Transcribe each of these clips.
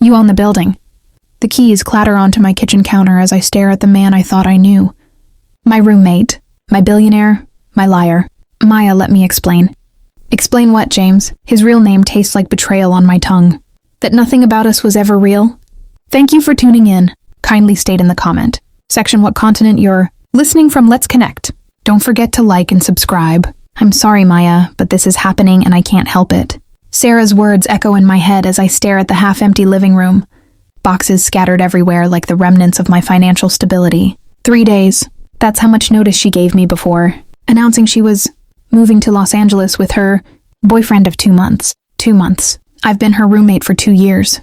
You own the building. The keys clatter onto my kitchen counter as I stare at the man I thought I knew. My roommate, my billionaire, my liar. Maya, let me explain. Explain what, James? His real name tastes like betrayal on my tongue. That nothing about us was ever real? Thank you for tuning in. Kindly state in the comment section what continent you're listening from. Let's connect. Don't forget to like and subscribe. I'm sorry, Maya, but this is happening and I can't help it. Sarah's words echo in my head as I stare at the half-empty living room. Boxes scattered everywhere like the remnants of my financial stability. 3 days. That's how much notice she gave me before, announcing she was moving to Los Angeles with her boyfriend of 2 months. 2 months. I've been her roommate for 2 years.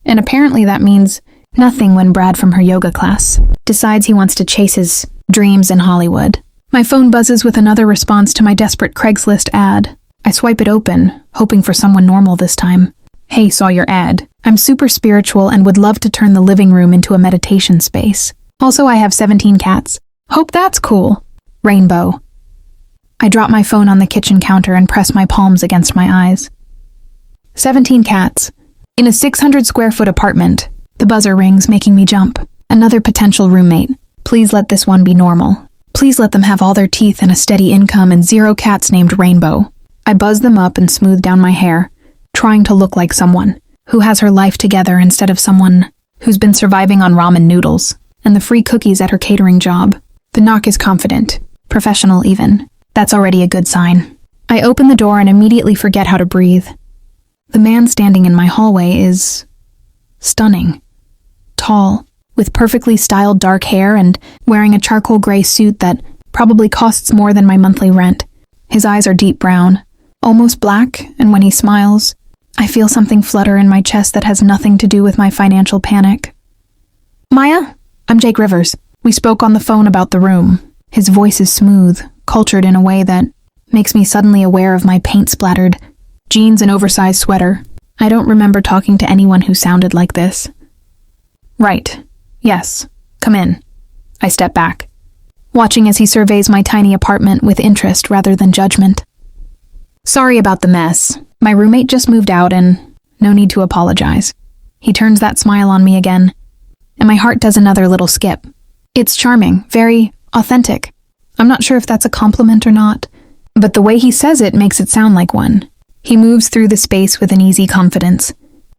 And apparently that means nothing when Brad from her yoga class decides he wants to chase his dreams in Hollywood. My phone buzzes with another response to my desperate Craigslist ad. I swipe it open, hoping for someone normal this time. Hey, saw your ad. I'm super spiritual and would love to turn the living room into a meditation space. Also, I have 17 cats. Hope that's cool. Rainbow. I drop my phone on the kitchen counter and press my palms against my eyes. 17 cats. In a 600-square-foot apartment. The buzzer rings, making me jump. Another potential roommate. Please let this one be normal. Please let them have all their teeth and a steady income and 0 cats named Rainbow. I buzz them up and smooth down my hair, trying to look like someone who has her life together instead of someone who's been surviving on ramen noodles and the free cookies at her catering job. The knock is confident, professional even. That's already a good sign. I open the door and immediately forget how to breathe. The man standing in my hallway is stunning. Tall, with perfectly styled dark hair and wearing a charcoal gray suit that probably costs more than my monthly rent. His eyes are deep brown, almost black, and when he smiles, I feel something flutter in my chest that has nothing to do with my financial panic. Maya? I'm Jake Rivers. We spoke on the phone about the room. His voice is smooth, cultured in a way that makes me suddenly aware of my paint-splattered jeans and oversized sweater. I don't remember talking to anyone who sounded like this. Right. Yes. Come in. I step back, watching as he surveys my tiny apartment with interest rather than judgment. Sorry about the mess. My roommate just moved out and no need to apologize. He turns that smile on me again, and my heart does another little skip. It's charming, very authentic. I'm not sure if that's a compliment or not, but the way he says it makes it sound like one. He moves through the space with an easy confidence,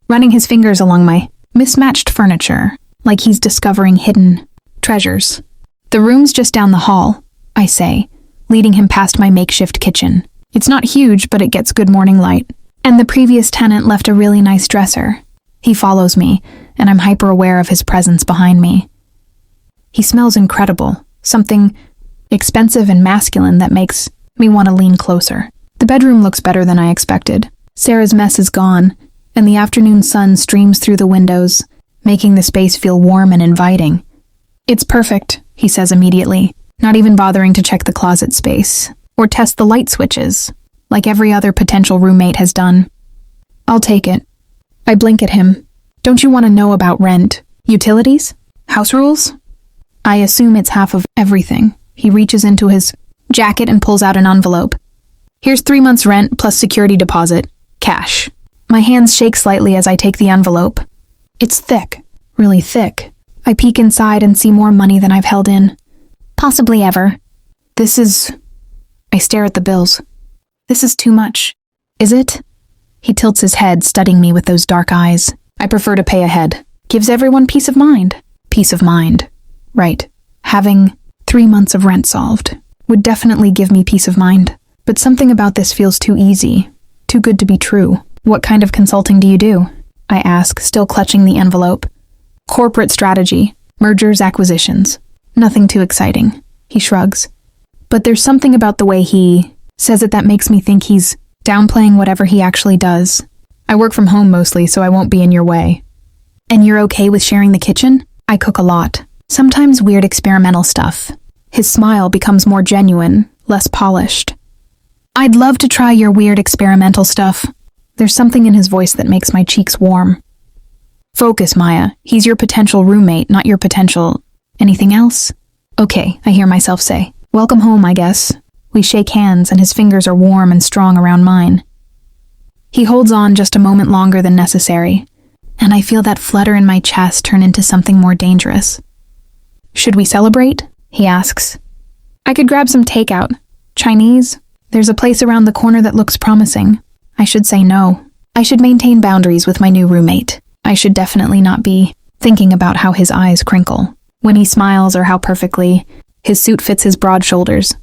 running his fingers along my mismatched furniture, like he's discovering hidden treasures. The room's just down the hall, I say, leading him past my makeshift kitchen. It's not huge, but it gets good morning light. And the previous tenant left a really nice dresser. He follows me, and I'm hyper-aware of his presence behind me. He smells incredible, something expensive and masculine that makes me want to lean closer. The bedroom looks better than I expected. Sarah's mess is gone, and the afternoon sun streams through the windows, making the space feel warm and inviting. It's perfect, he says immediately, not even bothering to check the closet space or test the light switches, like every other potential roommate has done. I'll take it. I blink at him. Don't you want to know about rent, utilities, house rules? I assume it's half of everything. He reaches into his jacket and pulls out an envelope. Here's 3 months' rent plus security deposit. Cash. My hands shake slightly as I take the envelope. It's thick, really thick. I peek inside and see more money than I've held in. Possibly ever. I stare at the bills. This is too much. Is it? He tilts his head, studying me with those dark eyes. I prefer to pay ahead. Gives everyone peace of mind. Peace of mind. Right. Having 3 months of rent solved would definitely give me peace of mind. But something about this feels too easy. Too good to be true. What kind of consulting do you do? I ask, still clutching the envelope. Corporate strategy. Mergers, acquisitions. Nothing too exciting. He shrugs. But there's something about the way he says it that makes me think he's downplaying whatever he actually does. I work from home mostly, so I won't be in your way. And you're okay with sharing the kitchen? I cook a lot. Sometimes weird experimental stuff. His smile becomes more genuine, less polished. I'd love to try your weird experimental stuff. There's something in his voice that makes my cheeks warm. Focus, Maya. He's your potential roommate, not your potential... Anything else? Okay, I hear myself say. Welcome home, I guess. We shake hands and his fingers are warm and strong around mine. He holds on just a moment longer than necessary, and I feel that flutter in my chest turn into something more dangerous. "Should we celebrate?" he asks. "I could grab some takeout. Chinese? There's a place around the corner that looks promising." I should say no. I should maintain boundaries with my new roommate. I should definitely not be thinking about how his eyes crinkle when he smiles or how perfectly his suit fits his broad shoulders.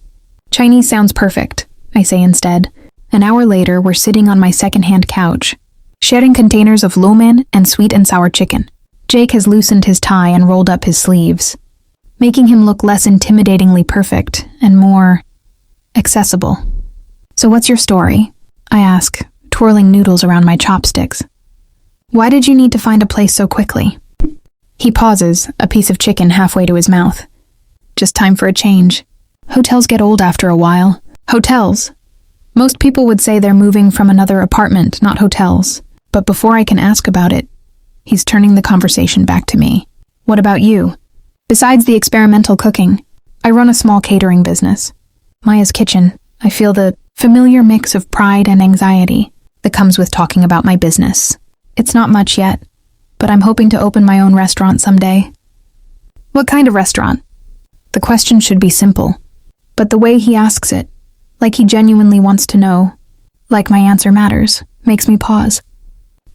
"Chinese sounds perfect," I say instead. An hour later, we're sitting on my second-hand couch, sharing containers of lo mein and sweet and sour chicken. Jake has loosened his tie and rolled up his sleeves, making him look less intimidatingly perfect and more accessible. "So what's your story?" I ask, twirling noodles around my chopsticks. "Why did you need to find a place so quickly?" He pauses, a piece of chicken halfway to his mouth. "Just time for a change. Hotels get old after a while." Hotels. Most people would say they're moving from another apartment, not hotels. But before I can ask about it, he's turning the conversation back to me. "What about you?" "Besides the experimental cooking, I run a small catering business. Maya's Kitchen. I feel the familiar mix of pride and anxiety that comes with talking about my business. It's not much yet, but I'm hoping to open my own restaurant someday." "What kind of restaurant?" The question should be simple, but the way he asks it, like he genuinely wants to know, like my answer matters, makes me pause.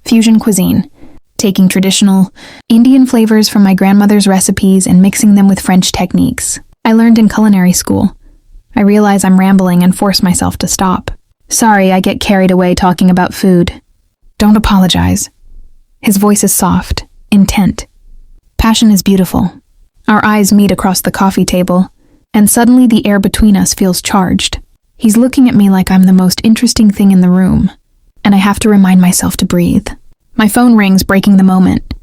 "Fusion cuisine, taking traditional Indian flavors from my grandmother's recipes and mixing them with French techniques I learned in culinary school." I realize I'm rambling and force myself to stop. "Sorry, I get carried away talking about food." "Don't apologize." His voice is soft, intent. Passion is beautiful. Our eyes meet across the coffee table, and suddenly the air between us feels charged. He's looking at me like I'm the most interesting thing in the room, and I have to remind myself to breathe. My phone rings, breaking the moment.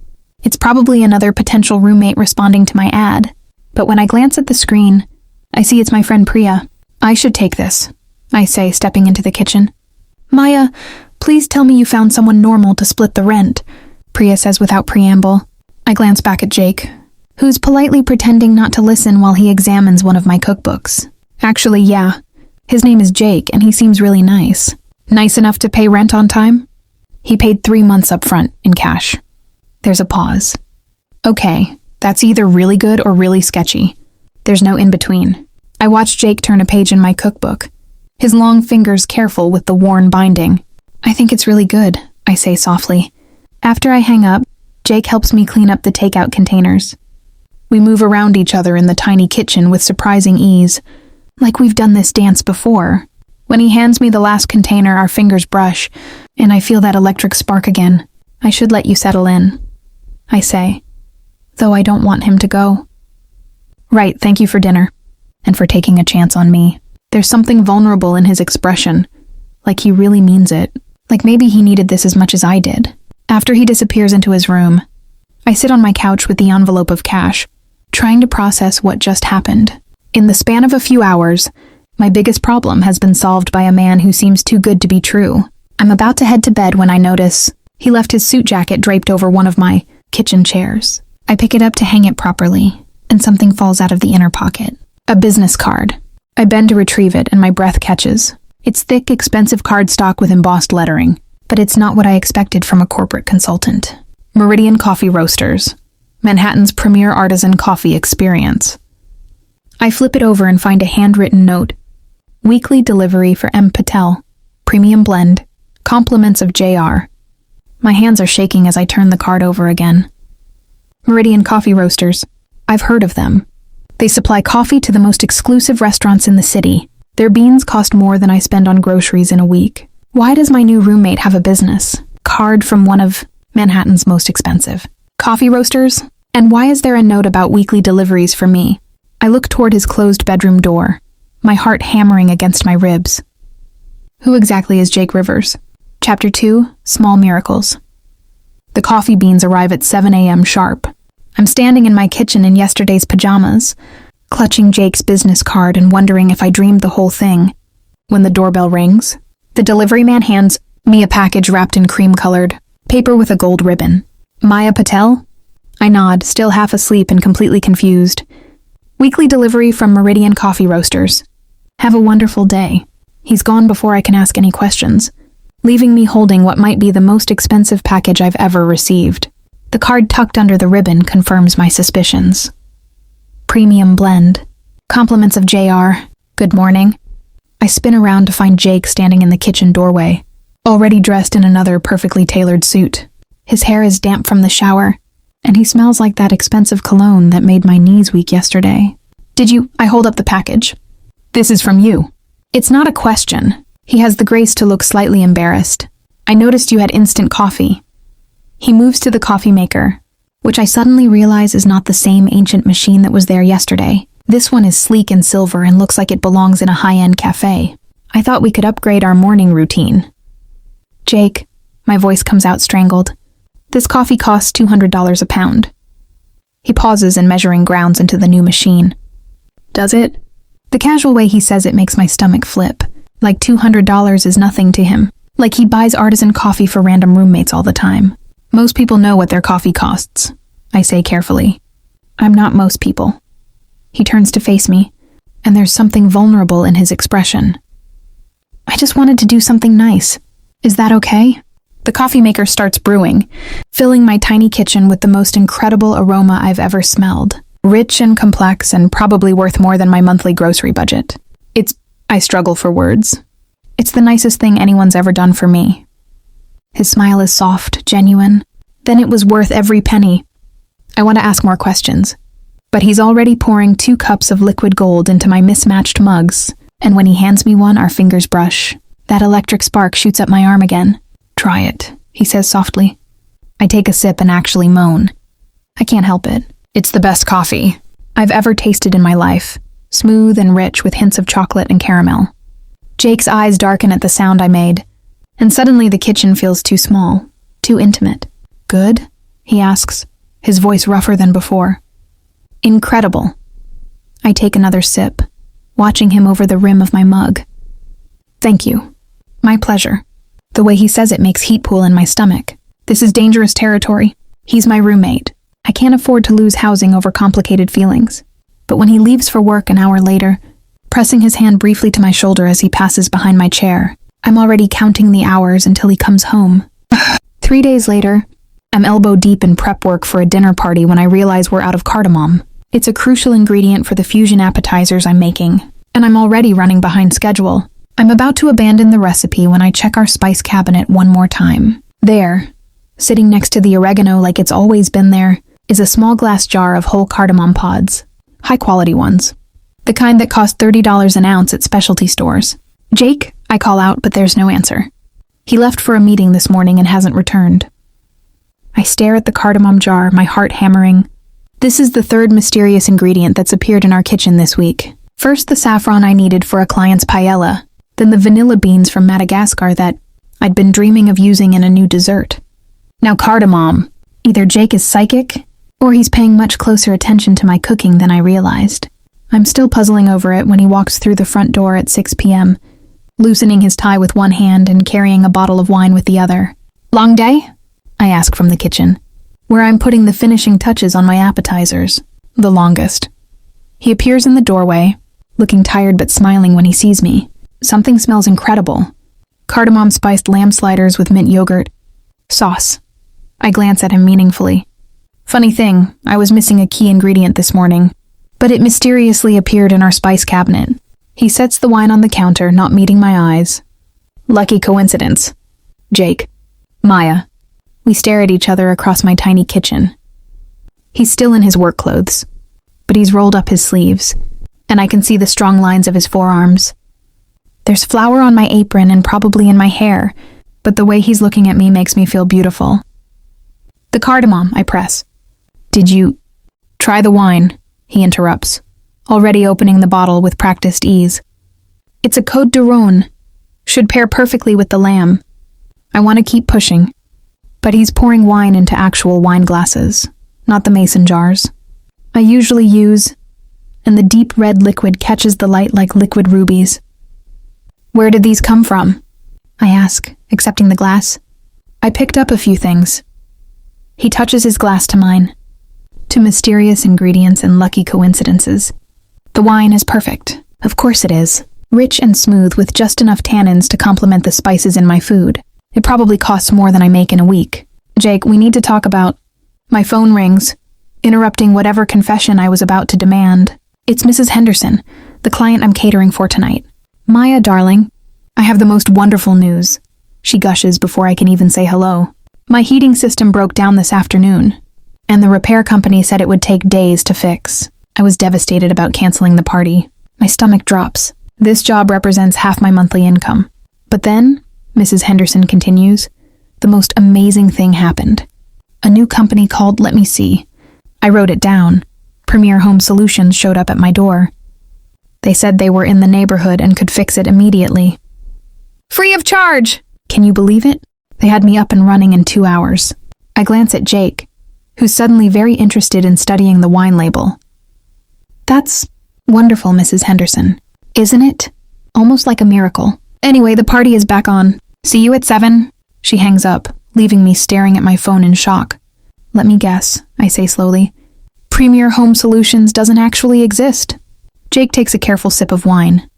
It's probably another potential roommate responding to my ad, but when I glance at the screen, I see it's my friend Priya. "I should take this," I say, stepping into the kitchen. "Maya, please tell me you found someone normal to split the rent," Priya says without preamble. I glance back at Jake, who's politely pretending not to listen while he examines one of my cookbooks. "Actually, yeah. His name is Jake, and he seems really nice." "Nice enough to pay rent on time?" "He paid 3 months up front, in cash." There's a pause. Okay, that's either really good or really sketchy. There's no in-between. I watch Jake turn a page in my cookbook, his long fingers careful with the worn binding. "I think it's really good," I say softly. After I hang up, Jake helps me clean up the takeout containers. We move around each other in the tiny kitchen with surprising ease, like we've done this dance before. When he hands me the last container, our fingers brush, and I feel that electric spark again. "I should let you settle in," I say, though I don't want him to go. "Right, thank you for dinner, and for taking a chance on me." There's something vulnerable in his expression, like he really means it, like maybe he needed this as much as I did. After he disappears into his room, I sit on my couch with the envelope of cash, trying to process what just happened. In the span of a few hours, my biggest problem has been solved by a man who seems too good to be true. I'm about to head to bed when I notice he left his suit jacket draped over one of my kitchen chairs. I pick it up to hang it properly, and something falls out of the inner pocket. A business card. I bend to retrieve it, and my breath catches. It's thick, expensive cardstock with embossed lettering, but it's not what I expected from a corporate consultant. Meridian Coffee Roasters, Manhattan's premier artisan coffee experience. I flip it over and find a handwritten note. Weekly delivery for M. Patel. Premium blend. Compliments of JR. My hands are shaking as I turn the card over again. Meridian Coffee Roasters. I've heard of them. They supply coffee to the most exclusive restaurants in the city. Their beans cost more than I spend on groceries in a week. Why does my new roommate have a business card from one of Manhattan's most expensive coffee roasters? And why is there a note about weekly deliveries for me? I look toward his closed bedroom door, my heart hammering against my ribs. Who exactly is Jake Rivers? Chapter 2, Small Miracles. The coffee beans arrive at 7 a.m. sharp. I'm standing in my kitchen in yesterday's pajamas, clutching Jake's business card and wondering if I dreamed the whole thing. When the doorbell rings, the delivery man hands me a package wrapped in cream-colored paper with a gold ribbon. Maya Patel? I nod, still half asleep and completely confused. Weekly delivery from Meridian Coffee Roasters. Have a wonderful day. He's gone before I can ask any questions. leaving me holding what might be the most expensive package I've ever received. The card tucked under the ribbon confirms my suspicions. Premium blend. Compliments of JR. Good morning. I spin around to find Jake standing in the kitchen doorway, already dressed in another perfectly tailored suit. His hair is damp from the shower, and he smells like that expensive cologne that made my knees weak yesterday. I hold up the package. This is from you. It's not a question. He has the grace to look slightly embarrassed. I noticed you had instant coffee. He moves to the coffee maker, which I suddenly realize is not the same ancient machine that was there yesterday. This one is sleek and silver and looks like it belongs in a high-end cafe. I thought we could upgrade our morning routine. Jake, my voice comes out strangled. This coffee costs $200 a pound. He pauses in measuring grounds into the new machine. Does it? The casual way he says it makes my stomach flip. Like $200 is nothing to him. Like he buys artisan coffee for random roommates all the time. Most people know what their coffee costs, I say carefully. I'm not most people. He turns to face me, and there's something vulnerable in his expression. I just wanted to do something nice. Is that okay? The coffee maker starts brewing, filling my tiny kitchen with the most incredible aroma I've ever smelled. Rich and complex and probably worth more than my monthly grocery budget. I struggle for words. It's the nicest thing anyone's ever done for me. His smile is soft, genuine. Then it was worth every penny. I want to ask more questions, but he's already pouring 2 cups of liquid gold into my mismatched mugs, and when he hands me one, our fingers brush. That electric spark shoots up my arm again. Try it, he says softly. I take a sip and actually moan. I can't help it. It's the best coffee I've ever tasted in my life. Smooth and rich with hints of chocolate and caramel. Jake's eyes darken at the sound I made, and suddenly the kitchen feels too small, too intimate. Good? He asks, his voice rougher than before. Incredible. I take another sip, watching him over the rim of my mug. Thank you. My pleasure. The way he says it makes heat pool in my stomach. This is dangerous territory. He's my roommate. I can't afford to lose housing over complicated feelings. But when he leaves for work an hour later, pressing his hand briefly to my shoulder as he passes behind my chair, I'm already counting the hours until he comes home. 3 days later, I'm elbow deep in prep work for a dinner party when I realize we're out of cardamom. It's a crucial ingredient for the fusion appetizers I'm making, and I'm already running behind schedule. I'm about to abandon the recipe when I check our spice cabinet one more time. There, sitting next to the oregano like it's always been there, is a small glass jar of whole cardamom pods. High-quality ones. The kind that cost $30 an ounce at specialty stores. Jake, I call out, but there's no answer. He left for a meeting this morning and hasn't returned. I stare at the cardamom jar, my heart hammering. This is the 3rd mysterious ingredient that's appeared in our kitchen this week. First the saffron I needed for a client's paella, then the vanilla beans from Madagascar that I'd been dreaming of using in a new dessert. Now cardamom. Either Jake is psychic, or he's paying much closer attention to my cooking than I realized. I'm still puzzling over it when he walks through the front door at 6 p.m., loosening his tie with one hand and carrying a bottle of wine with the other. Long day? I ask from the kitchen, where I'm putting the finishing touches on my appetizers. The longest. He appears in the doorway, looking tired but smiling when he sees me. Something smells incredible. Cardamom-spiced lamb sliders with mint yogurt. Sauce. I glance at him meaningfully. Funny thing, I was missing a key ingredient this morning, but it mysteriously appeared in our spice cabinet. He sets the wine on the counter, not meeting my eyes. Lucky coincidence. Jake. Maya. We stare at each other across my tiny kitchen. He's still in his work clothes, but he's rolled up his sleeves, and I can see the strong lines of his forearms. There's flour on my apron and probably in my hair, but the way he's looking at me makes me feel beautiful. The cardamom, I press. Did you try the wine? He interrupts, already opening the bottle with practiced ease. It's a Côte de Rhône. Should pair perfectly with the lamb. I want to keep pushing, but he's pouring wine into actual wine glasses, not the mason jars I usually use, and the deep red liquid catches the light like liquid rubies. Where did these come from? I ask, accepting the glass. I picked up a few things. He touches his glass to mine. To mysterious ingredients and lucky coincidences. The wine is perfect. Of course it is. Rich and smooth with just enough tannins to complement the spices in my food. It probably costs more than I make in a week. Jake, we need to talk about... My phone rings, interrupting whatever confession I was about to demand. It's Mrs. Henderson, the client I'm catering for tonight. Maya, darling, I have the most wonderful news. She gushes before I can even say hello. My heating system broke down this afternoon, and the repair company said it would take days to fix. I was devastated about canceling the party. My stomach drops. This job represents half my monthly income. But then, Mrs. Henderson continues, the most amazing thing happened. A new company called Let Me See. I wrote it down. Premier Home Solutions showed up at my door. They said they were in the neighborhood and could fix it immediately. Free of charge! Can you believe it? They had me up and running in 2 hours. I glance at Jake, who's suddenly very interested in studying the wine label. That's wonderful, Mrs. Henderson. Isn't it? Almost like a miracle. Anyway, the party is back on. See you at 7. She hangs up, leaving me staring at my phone in shock. Let me guess, I say slowly. Premier Home Solutions doesn't actually exist. Jake takes a careful sip of wine.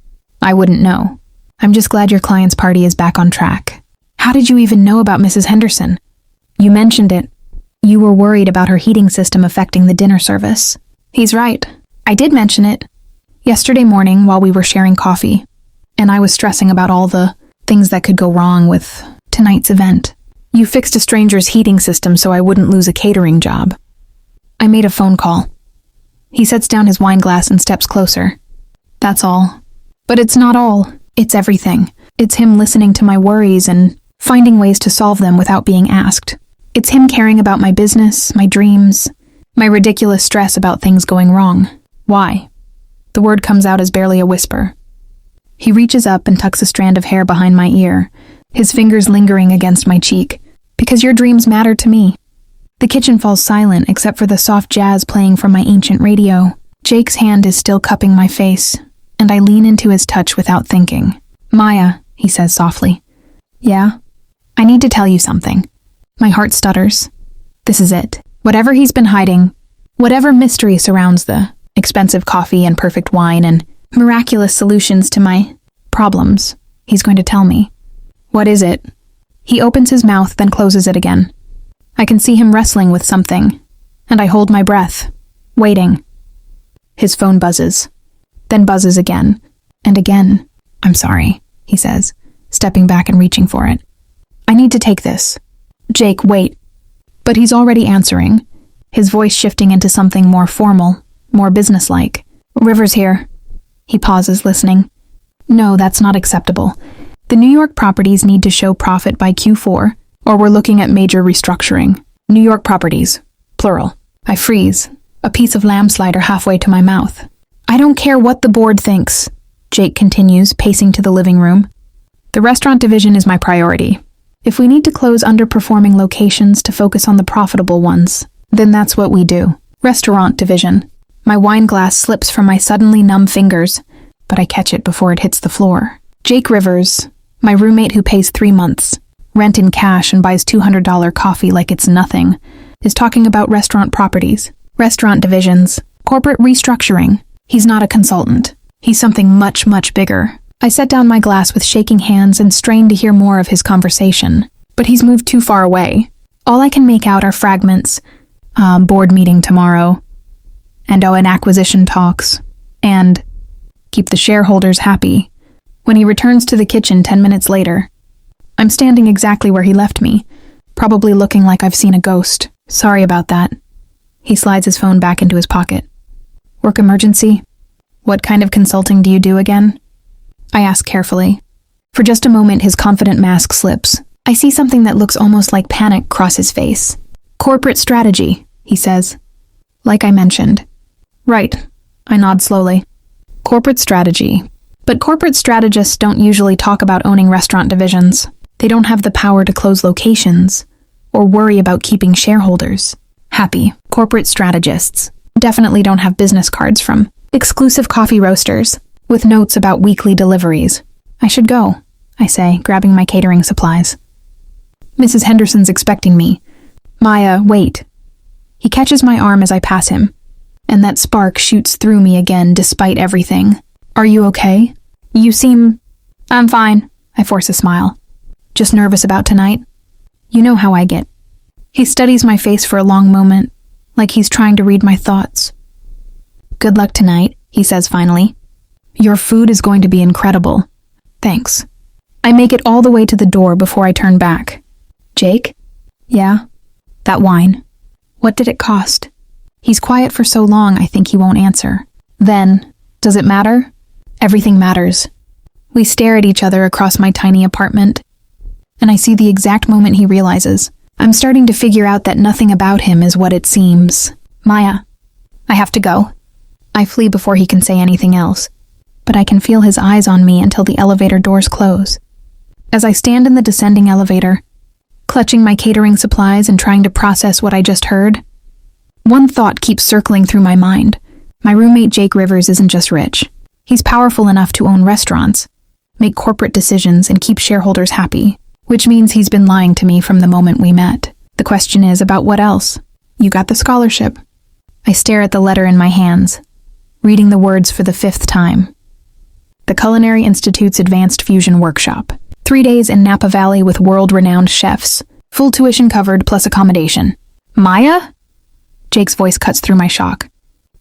I wouldn't know. I'm just glad your client's party is back on track. How did you even know about Mrs. Henderson? You mentioned it. You were worried about her heating system affecting the dinner service. He's right. I did mention it. Yesterday morning while we were sharing coffee, and I was stressing about all the things that could go wrong with tonight's event. You fixed a stranger's heating system so I wouldn't lose a catering job. I made a phone call. He sets down his wine glass and steps closer. That's all. But it's not all. It's everything. It's him listening to my worries and finding ways to solve them without being asked. It's him caring about my business, my dreams, my ridiculous stress about things going wrong. Why? The word comes out as barely a whisper. He reaches up and tucks a strand of hair behind my ear, his fingers lingering against my cheek. Because your dreams matter to me. The kitchen falls silent except for the soft jazz playing from my ancient radio. Jake's hand is still cupping my face, and I lean into his touch without thinking. Maya, he says softly. Yeah? I need to tell you something. My heart stutters. This is it. Whatever he's been hiding, whatever mystery surrounds the expensive coffee and perfect wine and miraculous solutions to my problems, he's going to tell me. What is it? He opens his mouth, then closes it again. I can see him wrestling with something, and I hold my breath, waiting. His phone buzzes, then buzzes again, and again. I'm sorry, he says, stepping back and reaching for it. I need to take this. Jake, wait. But he's already answering, his voice shifting into something more formal, more businesslike. River's here. He pauses, listening. No, that's not acceptable. The New York properties need to show profit by Q4, or we're looking at major restructuring. New York properties, plural. I freeze, a piece of lamb slider halfway to my mouth. I don't care what the board thinks, Jake continues, pacing to the living room. The restaurant division is my priority. If we need to close underperforming locations to focus on the profitable ones, then that's what we do. Restaurant division. My wine glass slips from my suddenly numb fingers, but I catch it before it hits the floor. Jake Rivers, my roommate who pays 3 months, rent in cash and buys $200 coffee like it's nothing, is talking about restaurant properties, restaurant divisions, corporate restructuring. He's not a consultant. He's something much, much bigger. I set down my glass with shaking hands and strain to hear more of his conversation, but he's moved too far away. All I can make out are fragments. Board meeting tomorrow. And an acquisition talks. And keep the shareholders happy. When he returns to the kitchen 10 minutes later, I'm standing exactly where he left me, probably looking like I've seen a ghost. Sorry about that. He slides his phone back into his pocket. Work emergency? What kind of consulting do you do again? I ask carefully. For just a moment, his confident mask slips. I see something that looks almost like panic cross his face. Corporate strategy, he says. Like I mentioned. Right. I nod slowly. Corporate strategy. But corporate strategists don't usually talk about owning restaurant divisions. They don't have the power to close locations or worry about keeping shareholders happy. Corporate strategists definitely don't have business cards from exclusive coffee roasters with notes about weekly deliveries. I should go, I say, grabbing my catering supplies. Mrs. Henderson's expecting me. Maya, wait. He catches my arm as I pass him, and that spark shoots through me again despite everything. Are you okay? You seem... I'm fine. I force a smile. Just nervous about tonight? You know how I get. He studies my face for a long moment, like he's trying to read my thoughts. Good luck tonight, he says finally. Your food is going to be incredible. Thanks. I make it all the way to the door before I turn back. Jake? Yeah? That wine. What did it cost? He's quiet for so long I think he won't answer. Then, does it matter? Everything matters. We stare at each other across my tiny apartment, and I see the exact moment he realizes. I'm starting to figure out that nothing about him is what it seems. Maya, I have to go. I flee before he can say anything else, but I can feel his eyes on me until the elevator doors close. As I stand in the descending elevator, clutching my catering supplies and trying to process what I just heard, one thought keeps circling through my mind. My roommate Jake Rivers isn't just rich. He's powerful enough to own restaurants, make corporate decisions, and keep shareholders happy, which means he's been lying to me from the moment we met. The question is about what else? You got the scholarship. I stare at the letter in my hands, reading the words for the 5th time. The Culinary Institute's Advanced Fusion Workshop. 3 days in Napa Valley with world-renowned chefs. Full tuition covered plus accommodation. Maya? Jake's voice cuts through my shock.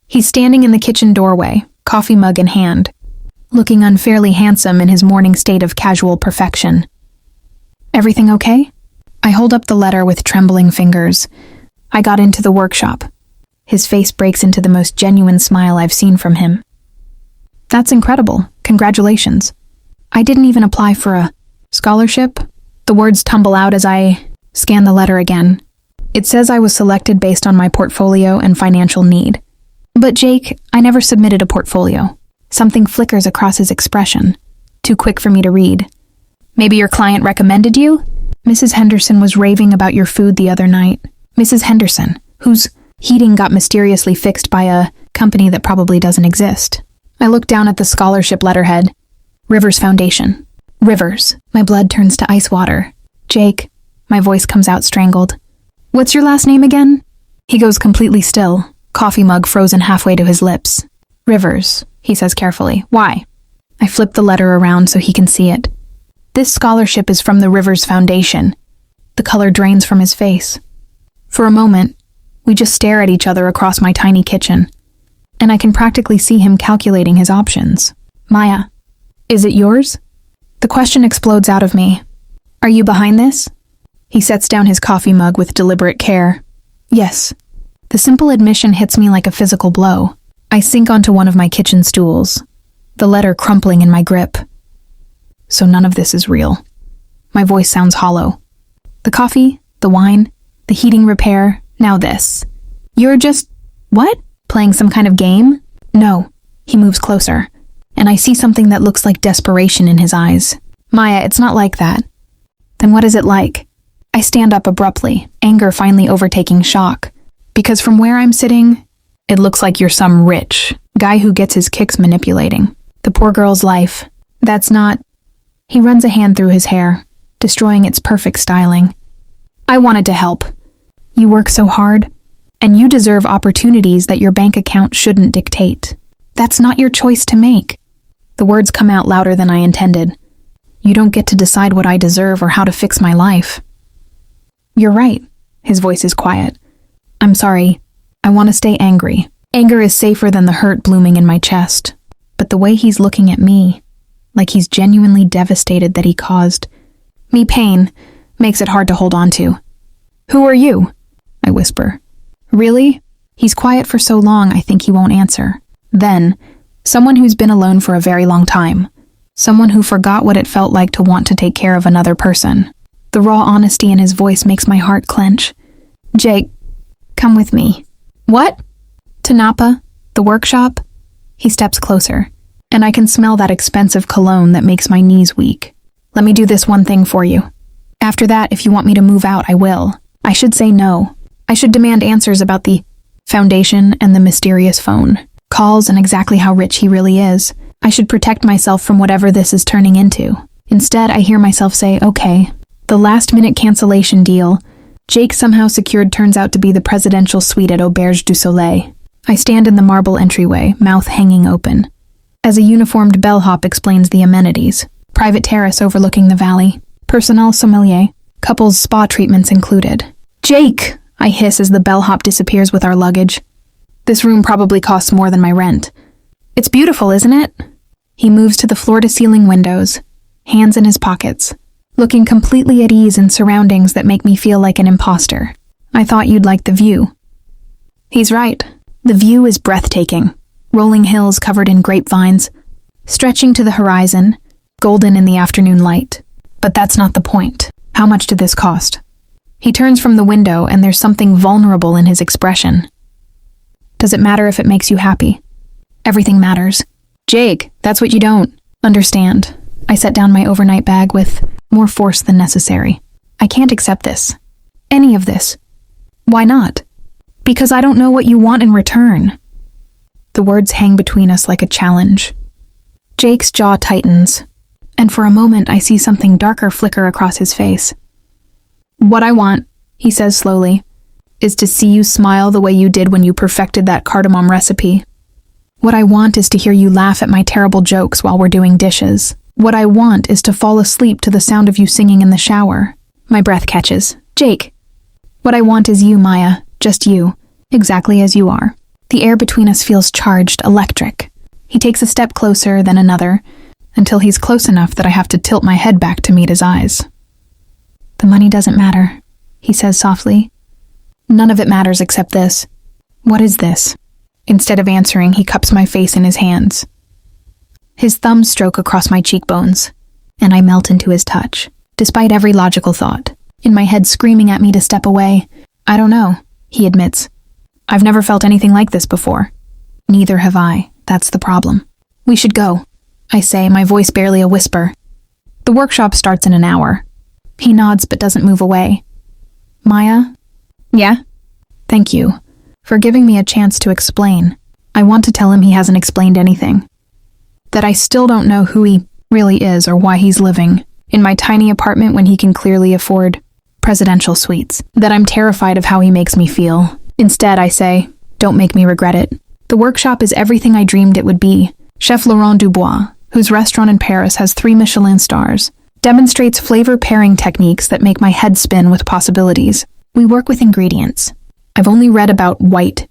He's standing in the kitchen doorway, coffee mug in hand, looking unfairly handsome in his morning state of casual perfection. Everything okay? I hold up the letter with trembling fingers. I got into the workshop. His face breaks into the most genuine smile I've seen from him. That's incredible. Congratulations. I didn't even apply for a scholarship. The words tumble out as I scan the letter again. It says I was selected based on my portfolio and financial need. But Jake, I never submitted a portfolio. Something flickers across his expression, too quick for me to read. Maybe your client recommended you? Mrs. Henderson was raving about your food the other night. Mrs. Henderson, whose heating got mysteriously fixed by a company that probably doesn't exist. I look down at the scholarship letterhead. Rivers Foundation. Rivers. My blood turns to ice water. Jake. My voice comes out strangled. What's your last name again? He goes completely still, coffee mug frozen halfway to his lips. Rivers, he says carefully. Why? I flip the letter around so he can see it. This scholarship is from the Rivers Foundation. The color drains from his face. For a moment, we just stare at each other across my tiny kitchen, and I can practically see him calculating his options. Maya, is it yours? The question explodes out of me. Are you behind this? He sets down his coffee mug with deliberate care. Yes. The simple admission hits me like a physical blow. I sink onto one of my kitchen stools, the letter crumpling in my grip. So none of this is real. My voice sounds hollow. The coffee, the wine, the heating repair, now this. You're just, what? Playing some kind of game? No. He moves closer, and I see something that looks like desperation in his eyes. Maya, it's not like that. Then what is it like? I stand up abruptly, anger finally overtaking shock. Because from where I'm sitting, it looks like you're some rich guy who gets his kicks manipulating the poor girl's life. That's not... He runs a hand through his hair, destroying its perfect styling. I wanted to help. You work so hard, and you deserve opportunities that your bank account shouldn't dictate. That's not your choice to make. The words come out louder than I intended. You don't get to decide what I deserve or how to fix my life. You're right. His voice is quiet. I'm sorry. I want to stay angry. Anger is safer than the hurt blooming in my chest. But the way he's looking at me, like he's genuinely devastated that he caused me pain, makes it hard to hold on to. Who are you? I whisper. Really? He's quiet for so long I think he won't answer. Then, someone who's been alone for a very long time. Someone who forgot what it felt like to want to take care of another person. The raw honesty in his voice makes my heart clench. Jake, come with me. What? To Napa? The workshop? He steps closer, and I can smell that expensive cologne that makes my knees weak. Let me do this one thing for you. After that, if you want me to move out, I will. I should say no. I should demand answers about the foundation and the mysterious phone. Calls and exactly how rich he really is. I should protect myself from whatever this is turning into. Instead, I hear myself say, okay. The last-minute cancellation deal Jake somehow secured turns out to be the presidential suite at Auberge du Soleil. I stand in the marble entryway, mouth hanging open, as a uniformed bellhop explains the amenities. Private terrace overlooking the valley. Personnel sommelier, couples spa treatments included. Jake! I hiss as the bellhop disappears with our luggage. This room probably costs more than my rent. It's beautiful, isn't it? He moves to the floor-to-ceiling windows, hands in his pockets, looking completely at ease in surroundings that make me feel like an imposter. I thought you'd like the view. He's right. The view is breathtaking. Rolling hills covered in grapevines, stretching to the horizon, golden in the afternoon light. But that's not the point. How much did this cost? He turns from the window and there's something vulnerable in his expression. Does it matter if it makes you happy? Everything matters. Jake, that's what you don't understand. I set down my overnight bag with more force than necessary. I can't accept this. Any of this. Why not? Because I don't know what you want in return. The words hang between us like a challenge. Jake's jaw tightens, and for a moment I see something darker flicker across his face. What I want, he says slowly, is to see you smile the way you did when you perfected that cardamom recipe. What I want is to hear you laugh at my terrible jokes while we're doing dishes. What I want is to fall asleep to the sound of you singing in the shower. My breath catches. Jake. What I want is you, Maya. Just you. Exactly as you are. The air between us feels charged, electric. He takes a step closer, then another, until he's close enough that I have to tilt my head back to meet his eyes. The money doesn't matter, he says softly. None of it matters except this. What is this? Instead of answering, he cups my face in his hands. His thumbs stroke across my cheekbones, and I melt into his touch, despite every logical thought. In my head screaming at me to step away. I don't know, he admits. I've never felt anything like this before. Neither have I. That's the problem. We should go, I say, my voice barely a whisper. The workshop starts in an hour. He nods but doesn't move away. Maya? Yeah? Thank you for giving me a chance to explain. I want to tell him he hasn't explained anything. That I still don't know who he really is or why he's living in my tiny apartment when he can clearly afford presidential suites. That I'm terrified of how he makes me feel. Instead, I say, don't make me regret it. The workshop is everything I dreamed it would be. Chef Laurent Dubois, whose restaurant in Paris has 3 Michelin stars, demonstrates flavor pairing techniques that make my head spin with possibilities. We work with ingredients. I've only read about white,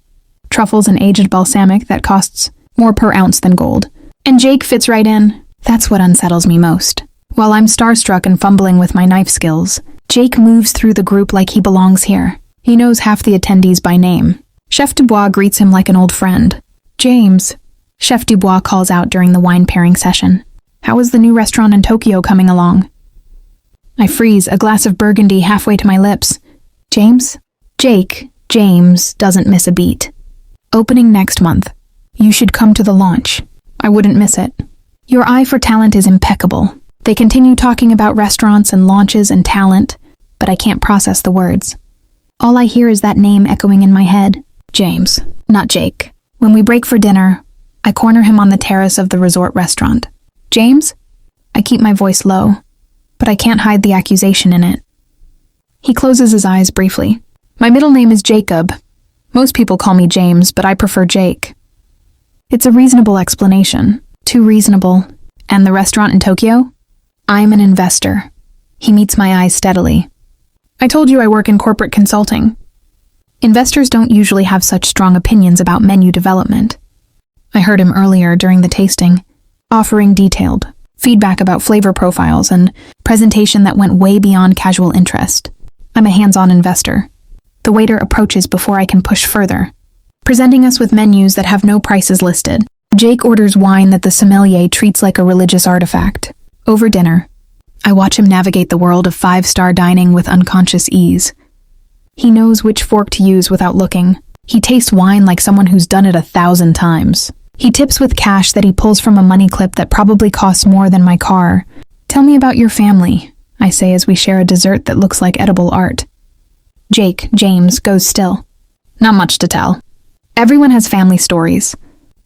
truffles and aged balsamic that costs more per ounce than gold. And Jake fits right in. That's what unsettles me most. While I'm starstruck and fumbling with my knife skills, Jake moves through the group like he belongs here. He knows half the attendees by name. Chef Dubois greets him like an old friend. James, Chef Dubois calls out during the wine pairing session. How is the new restaurant in Tokyo coming along? I freeze, a glass of burgundy halfway to my lips. James? Jake, James, doesn't miss a beat. Opening next month. You should come to the launch. I wouldn't miss it. Your eye for talent is impeccable. They continue talking about restaurants and launches and talent, but I can't process the words. All I hear is that name echoing in my head. James, not Jake. When we break for dinner, I corner him on the terrace of the resort restaurant. James? I keep my voice low, but I can't hide the accusation in it. He closes his eyes briefly. My middle name is Jacob. Most people call me James, but I prefer Jake. It's a reasonable explanation. Too reasonable. And the restaurant in Tokyo? I'm an investor. He meets my eyes steadily. I told you I work in corporate consulting. Investors don't usually have such strong opinions about menu development. I heard him earlier during the tasting, offering detailed feedback about flavor profiles and presentation that went way beyond casual interest. I'm a hands-on investor. The waiter approaches before I can push further, presenting us with menus that have no prices listed. Jake orders wine that the sommelier treats like a religious artifact. Over dinner, I watch him navigate the world of 5-star dining with unconscious ease. He knows which fork to use without looking. He tastes wine like someone who's done it 1,000 times. He tips with cash that he pulls from a money clip that probably costs more than my car. Tell me about your family, I say as we share a dessert that looks like edible art. James, goes still. Not much to tell. Everyone has family stories.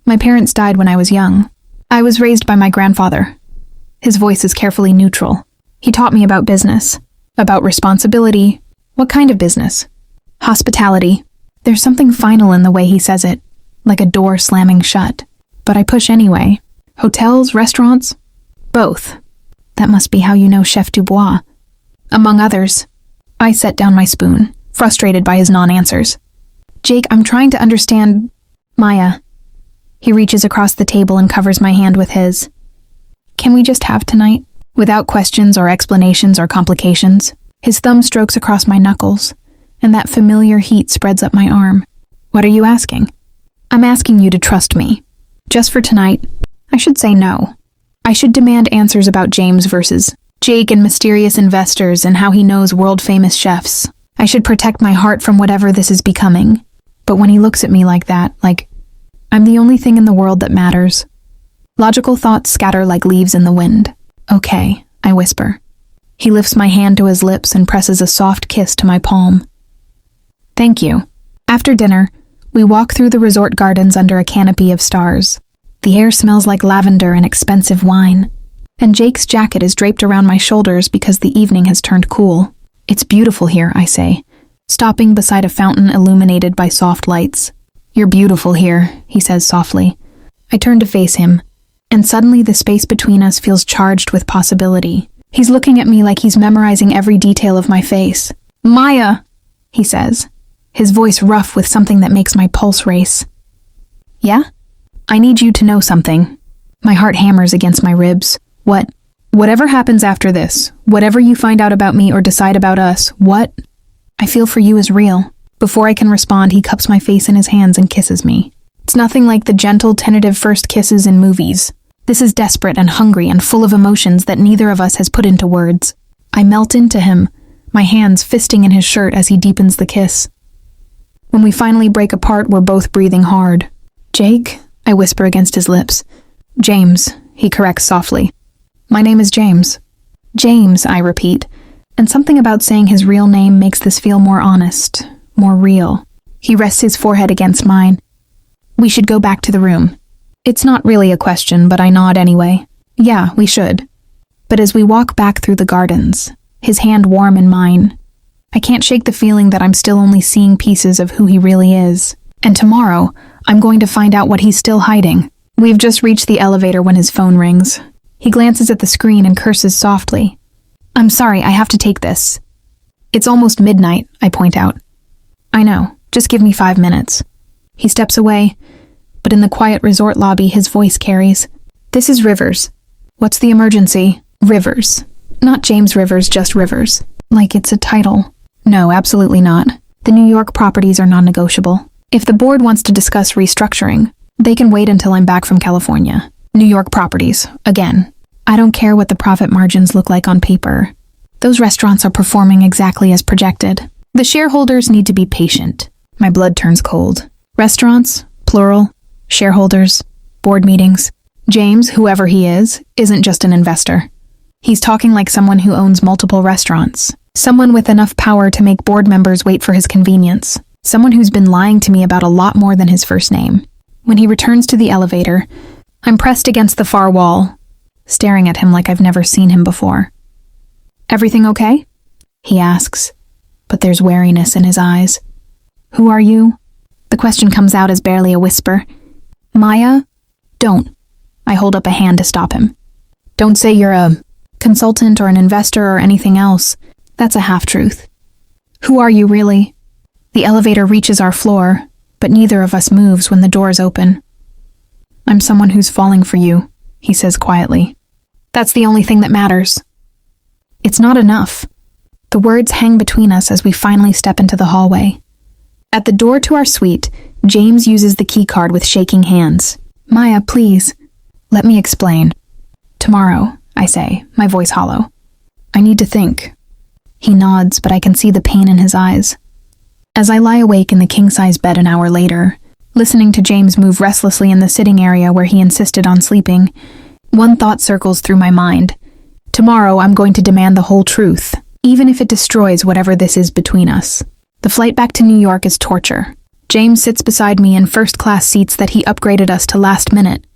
My parents died when I was young. I was raised by my grandfather. His voice is carefully neutral. He taught me about business, about responsibility. What kind of business? Hospitality. There's something final in the way he says it, like a door slamming shut. But I push anyway. Hotels, restaurants? Both. That must be how you know Chef Dubois, Among others. I set down my spoon, frustrated by his non-answers. Jake, I'm trying to understand... Maya. He reaches across the table and covers my hand with his. Can we just have tonight? Without questions or explanations or complications. His thumb strokes across my knuckles, and that familiar heat spreads up my arm. What are you asking? I'm asking you to trust me. Just for tonight. I should say no. I should demand answers about James versus Jake and mysterious investors and how he knows world-famous chefs. I should protect my heart from whatever this is becoming. But when he looks at me like that, like I'm the only thing in the world that matters. Logical thoughts scatter like leaves in the wind. Okay, I whisper. He lifts my hand to his lips and presses a soft kiss to my palm. Thank you. After dinner, we walk through the resort gardens under a canopy of stars. The air smells like lavender and expensive wine, and Jake's jacket is draped around my shoulders because the evening has turned cool. It's beautiful here, I say, stopping beside a fountain illuminated by soft lights. You're beautiful here, he says softly. I turn to face him, and suddenly the space between us feels charged with possibility. He's looking at me like he's memorizing every detail of my face. Maya, he says, his voice rough with something that makes my pulse race. Yeah? I need you to know something. My heart hammers against my ribs. What? Whatever happens after this, whatever you find out about me or decide about us, what I feel for you is real. Before I can respond, he cups my face in his hands and kisses me. It's nothing like the gentle, tentative first kisses in movies. This is desperate and hungry and full of emotions that neither of us has put into words. I melt into him, my hands fisting in his shirt as he deepens the kiss. When we finally break apart, we're both breathing hard. Jake? I whisper against his lips. James, he corrects softly. My name is James. James, I repeat, and something about saying his real name makes this feel more honest, more real. He rests his forehead against mine. We should go back to the room. It's not really a question, but I nod anyway. Yeah, we should. But as we walk back through the gardens, his hand warm in mine, I can't shake the feeling that I'm still only seeing pieces of who he really is. And tomorrow, I'm going to find out what he's still hiding. We've just reached the elevator when his phone rings. He glances at the screen and curses softly. I'm sorry, I have to take this. It's almost midnight, I point out. I know, just give me 5 minutes. He steps away, but in the quiet resort lobby, his voice carries. This is Rivers. What's the emergency? Rivers. Not James Rivers, just Rivers. Like it's a title. No, absolutely not. The New York properties are non-negotiable. If the board wants to discuss restructuring, they can wait until I'm back from California. New York properties, again. I don't care what the profit margins look like on paper. Those restaurants are performing exactly as projected. The shareholders need to be patient. My blood turns cold. Restaurants, plural, shareholders, board meetings. James, whoever he is, isn't just an investor. He's talking like someone who owns multiple restaurants. Someone with enough power to make board members wait for his convenience. Someone who's been lying to me about a lot more than his first name. When he returns to the elevator, I'm pressed against the far wall, staring at him like I've never seen him before. Everything okay? He asks, but there's wariness in his eyes. Who are you? The question comes out as barely a whisper. Maya? Don't. I hold up a hand to stop him. Don't say you're a consultant or an investor or anything else. That's a half-truth. Who are you really? The elevator reaches our floor, but neither of us moves when the doors open. I'm someone who's falling for you, he says quietly. That's the only thing that matters. It's not enough. The words hang between us as we finally step into the hallway. At the door to our suite, James uses the key card with shaking hands. Maya, please, let me explain. Tomorrow, I say, my voice hollow. I need to think. He nods, but I can see the pain in his eyes. As I lie awake in the king-size bed an hour later, listening to James move restlessly in the sitting area where he insisted on sleeping, one thought circles through my mind. Tomorrow I'm going to demand the whole truth, even if it destroys whatever this is between us. The flight back to New York is torture. James sits beside me in first-class seats that he upgraded us to last minute.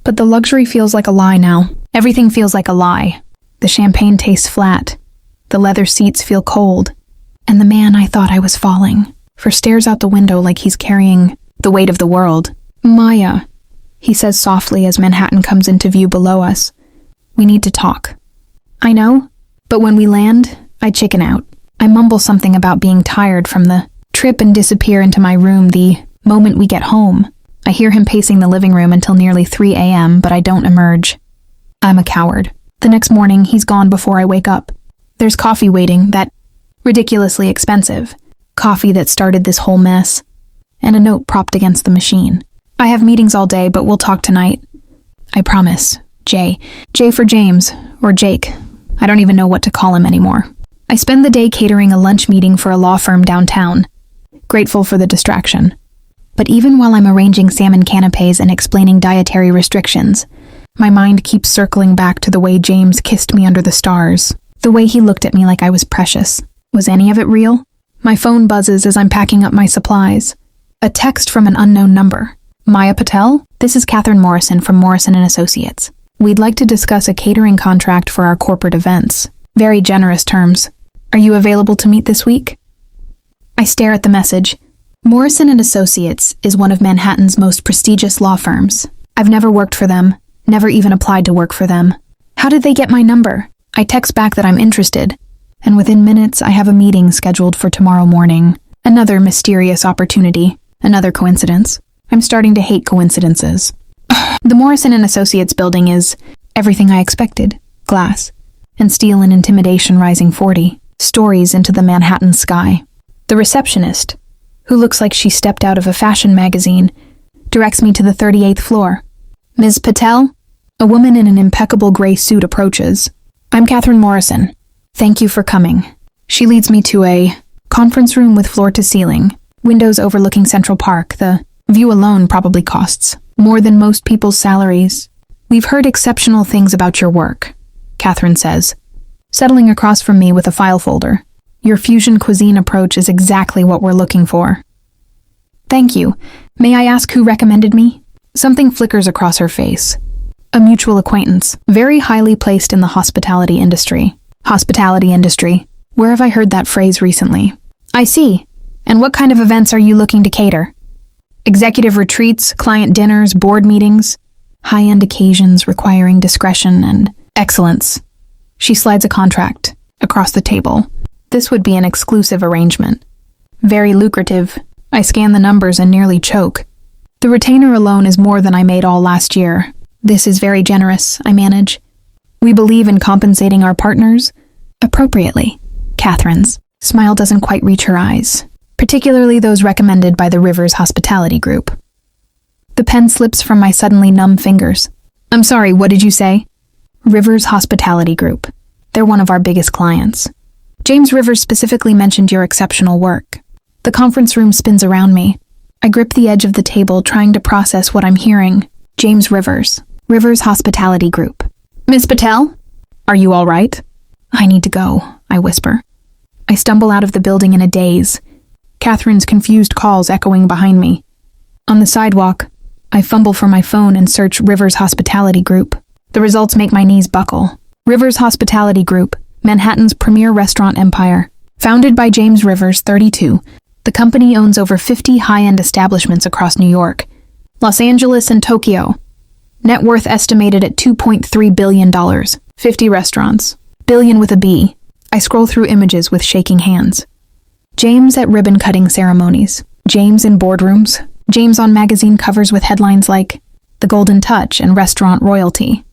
But the luxury feels like a lie now. Everything feels like a lie. The champagne tastes flat. The leather seats feel cold. And the man I thought I was falling for stares out the window like he's carrying the weight of the world. Maya, he says softly as Manhattan comes into view below us. We need to talk. I know, but when we land, I chicken out. I mumble something about being tired from the trip and disappear into my room the moment we get home. I hear him pacing the living room until nearly 3 a.m., but I don't emerge. I'm a coward. The next morning, he's gone before I wake up. There's coffee waiting, that ridiculously expensive coffee that started this whole mess, and a note propped against the machine. I have meetings all day, but we'll talk tonight. I promise. J. J for James, or Jake. I don't even know what to call him anymore. I spend the day catering a lunch meeting for a law firm downtown, grateful for the distraction. But even while I'm arranging salmon canapes and explaining dietary restrictions, my mind keeps circling back to the way James kissed me under the stars, the way he looked at me like I was precious. Was any of it real? My phone buzzes as I'm packing up my supplies. A text from an unknown number. Maya Patel? This is Catherine Morrison from Morrison & Associates. We'd like to discuss a catering contract for our corporate events. Very generous terms. Are you available to meet this week? I stare at the message. Morrison & Associates is one of Manhattan's most prestigious law firms. I've never worked for them, never even applied to work for them. How did they get my number? I text back that I'm interested, and within minutes I have a meeting scheduled for tomorrow morning. Another mysterious opportunity, another coincidence. I'm starting to hate coincidences. The Morrison & Associates building is everything I expected. Glass, and steel and intimidation rising 40 stories into the Manhattan sky. The receptionist, who looks like she stepped out of a fashion magazine, directs me to the 38th floor. Ms. Patel? A woman in an impeccable gray suit approaches. I'm Catherine Morrison. Thank you for coming. She leads me to a conference room with floor-to-ceiling, windows overlooking Central Park. The view alone probably costs more than most people's salaries. We've heard exceptional things about your work, Catherine says, settling across from me with a file folder. Your fusion cuisine approach is exactly what we're looking for. Thank you. May I ask who recommended me? Something flickers across her face. A mutual acquaintance, very highly placed in the hospitality industry. Hospitality industry. Where have I heard that phrase recently? I see. And what kind of events are you looking to cater? Executive retreats, client dinners, board meetings, high-end occasions requiring discretion and excellence. She slides a contract across the table. This would be an exclusive arrangement. Very lucrative. I scan the numbers and nearly choke. The retainer alone is more than I made all last year. This is very generous, I manage. We believe in compensating our partners appropriately. Catherine's smile doesn't quite reach her eyes, particularly those recommended by the Rivers Hospitality Group. The pen slips from my suddenly numb fingers. I'm sorry, what did you say? Rivers Hospitality Group. They're one of our biggest clients. James Rivers specifically mentioned your exceptional work. The conference room spins around me. I grip the edge of the table, trying to process what I'm hearing. James Rivers. Rivers Hospitality Group. Miss Patel? Are you all right? I need to go, I whisper. I stumble out of the building in a daze, Catherine's confused calls echoing behind me. On the sidewalk, I fumble for my phone and search Rivers Hospitality Group. The results make my knees buckle. Rivers Hospitality Group, Manhattan's premier restaurant empire. Founded by James Rivers, 32, the company owns over 50 high-end establishments across New York, Los Angeles, and Tokyo. Net worth estimated at $2.3 billion. 50 restaurants. Billion with a B. I scroll through images with shaking hands. James at ribbon-cutting ceremonies. James in boardrooms. James on magazine covers with headlines like The Golden Touch and Restaurant Royalty.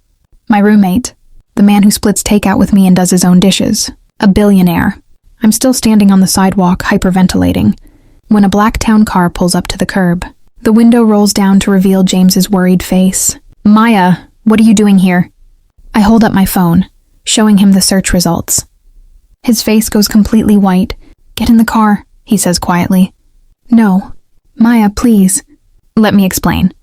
My roommate, the man who splits takeout with me and does his own dishes. A billionaire. I'm still standing on the sidewalk, hyperventilating, when a black town car pulls up to the curb. The window rolls down to reveal James's worried face. Maya, what are you doing here? I hold up my phone, showing him the search results. His face goes completely white. Get in the car, he says quietly. No. Maya, please. Let me explain.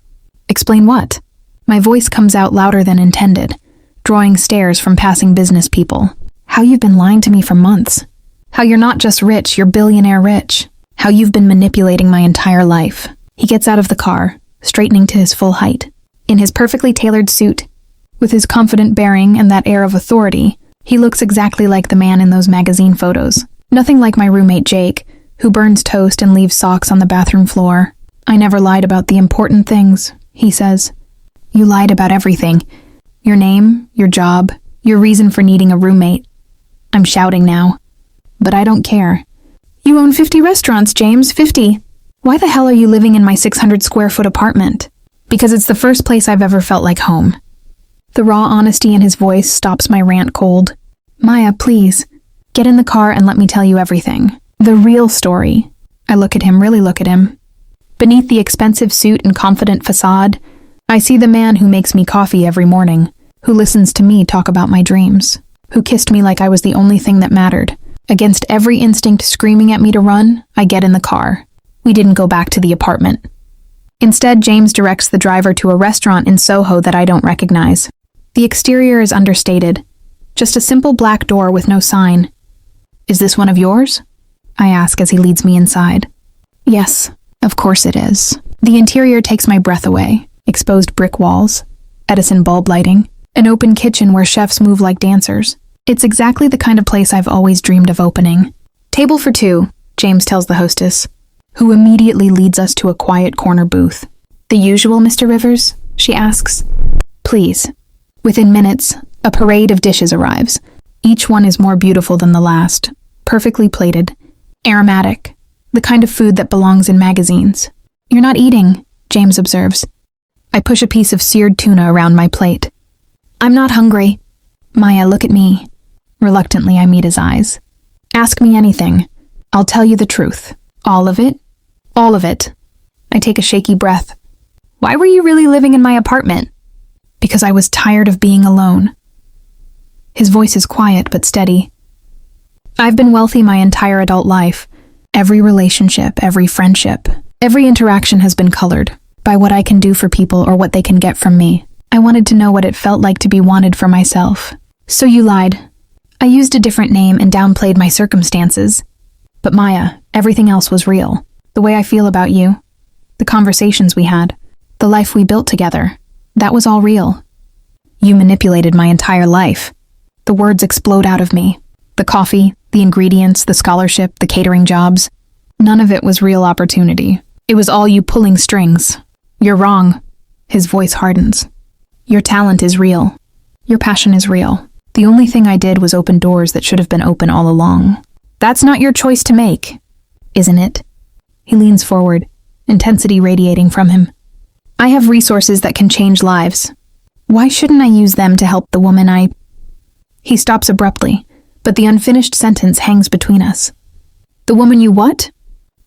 Explain what? My voice comes out louder than intended, drawing stares from passing business people. How you've been lying to me for months. How you're not just rich, you're billionaire rich. How you've been manipulating my entire life. He gets out of the car, straightening to his full height. In his perfectly tailored suit, with his confident bearing and that air of authority, he looks exactly like the man in those magazine photos. Nothing like my roommate Jake, who burns toast and leaves socks on the bathroom floor. I never lied about the important things, he says. You lied about everything. Your name, your job, your reason for needing a roommate. I'm shouting now. but I don't care. You own 50 restaurants, James, 50. Why the hell are you living in my 600-square-foot apartment? Because it's the first place I've ever felt like home. The raw honesty in his voice stops my rant cold. Maya, please, get in the car and let me tell you everything. The real story. I look at him, really look at him. Beneath the expensive suit and confident facade, I see the man who makes me coffee every morning, who listens to me talk about my dreams, who kissed me like I was the only thing that mattered. Against every instinct screaming at me to run, I get in the car. We didn't go back to the apartment. Instead, James directs the driver to a restaurant in Soho that I don't recognize. The exterior is understated. Just a simple black door with no sign. Is this one of yours? I ask as he leads me inside. Yes, of course it is. The interior takes my breath away. Exposed brick walls, Edison bulb lighting, an open kitchen where chefs move like dancers. It's exactly the kind of place I've always dreamed of opening. Table for two, James tells the hostess, who immediately leads us to a quiet corner booth. The usual, Mr. Rivers? She asks. Please. Within minutes, a parade of dishes arrives. Each one is more beautiful than the last, perfectly plated, aromatic, the kind of food that belongs in magazines. You're not eating, James observes. I push a piece of seared tuna around my plate. I'm not hungry. Maya, look at me. Reluctantly, I meet his eyes. Ask me anything. I'll tell you the truth. All of it? All of it. I take a shaky breath. Why were you really living in my apartment? Because I was tired of being alone. His voice is quiet but steady. I've been wealthy my entire adult life. Every relationship, every friendship, every interaction has been colored by what I can do for people or what they can get from me. I wanted to know what it felt like to be wanted for myself. So you lied. I used a different name and downplayed my circumstances. But Maya, everything else was real. The way I feel about you, the conversations we had, the life we built together, that was all real. You manipulated my entire life. The words explode out of me. The coffee, the ingredients, the scholarship, the catering jobs. None of it was real opportunity. It was all you pulling strings. You're wrong. His voice hardens. Your talent is real. Your passion is real. The only thing I did was open doors that should have been open all along. That's not your choice to make, isn't it? He leans forward, intensity radiating from him. I have resources that can change lives. Why shouldn't I use them to help the woman I... He stops abruptly, but the unfinished sentence hangs between us. The woman you what?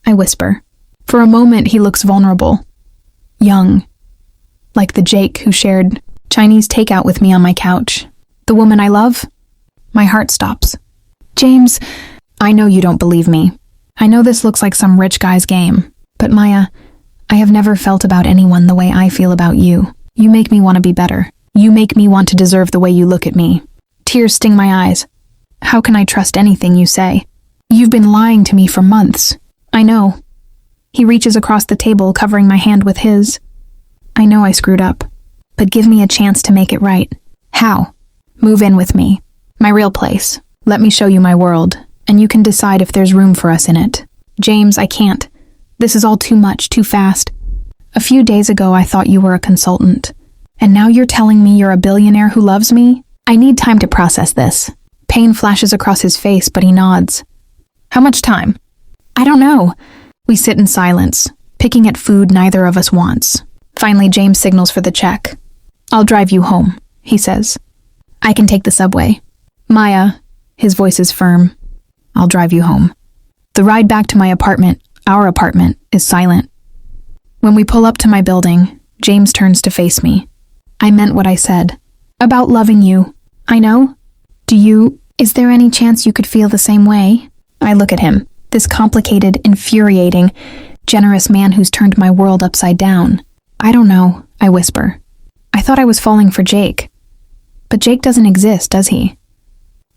I whisper. For a moment, he looks vulnerable. Young. Like the Jake who shared Chinese takeout with me on my couch. The woman I love? My heart stops. James, I know you don't believe me. I know this looks like some rich guy's game. But Maya, I have never felt about anyone the way I feel about you. You make me want to be better. You make me want to deserve the way you look at me. Tears sting my eyes. How can I trust anything you say? You've been lying to me for months. I know. He reaches across the table, covering my hand with his. I know I screwed up, but give me a chance to make it right. How? Move in with me. My real place. Let me show you my world, and you can decide if there's room for us in it. James, I can't. This is all too much, too fast. A few days ago, I thought you were a consultant, and now you're telling me you're a billionaire who loves me? I need time to process this. Pain flashes across his face, but he nods. How much time? I don't know. We sit in silence, picking at food neither of us wants. Finally, James signals for the check. I'll drive you home, he says. I can take the subway. Maya, his voice is firm. I'll drive you home. The ride back to my apartment, our apartment, is silent. When we pull up to my building, James turns to face me. I meant what I said. About loving you. I know. Is there any chance you could feel the same way? I look at him, this complicated, infuriating, generous man who's turned my world upside down. I don't know, I whisper. I thought I was falling for Jake. But Jake doesn't exist, does he?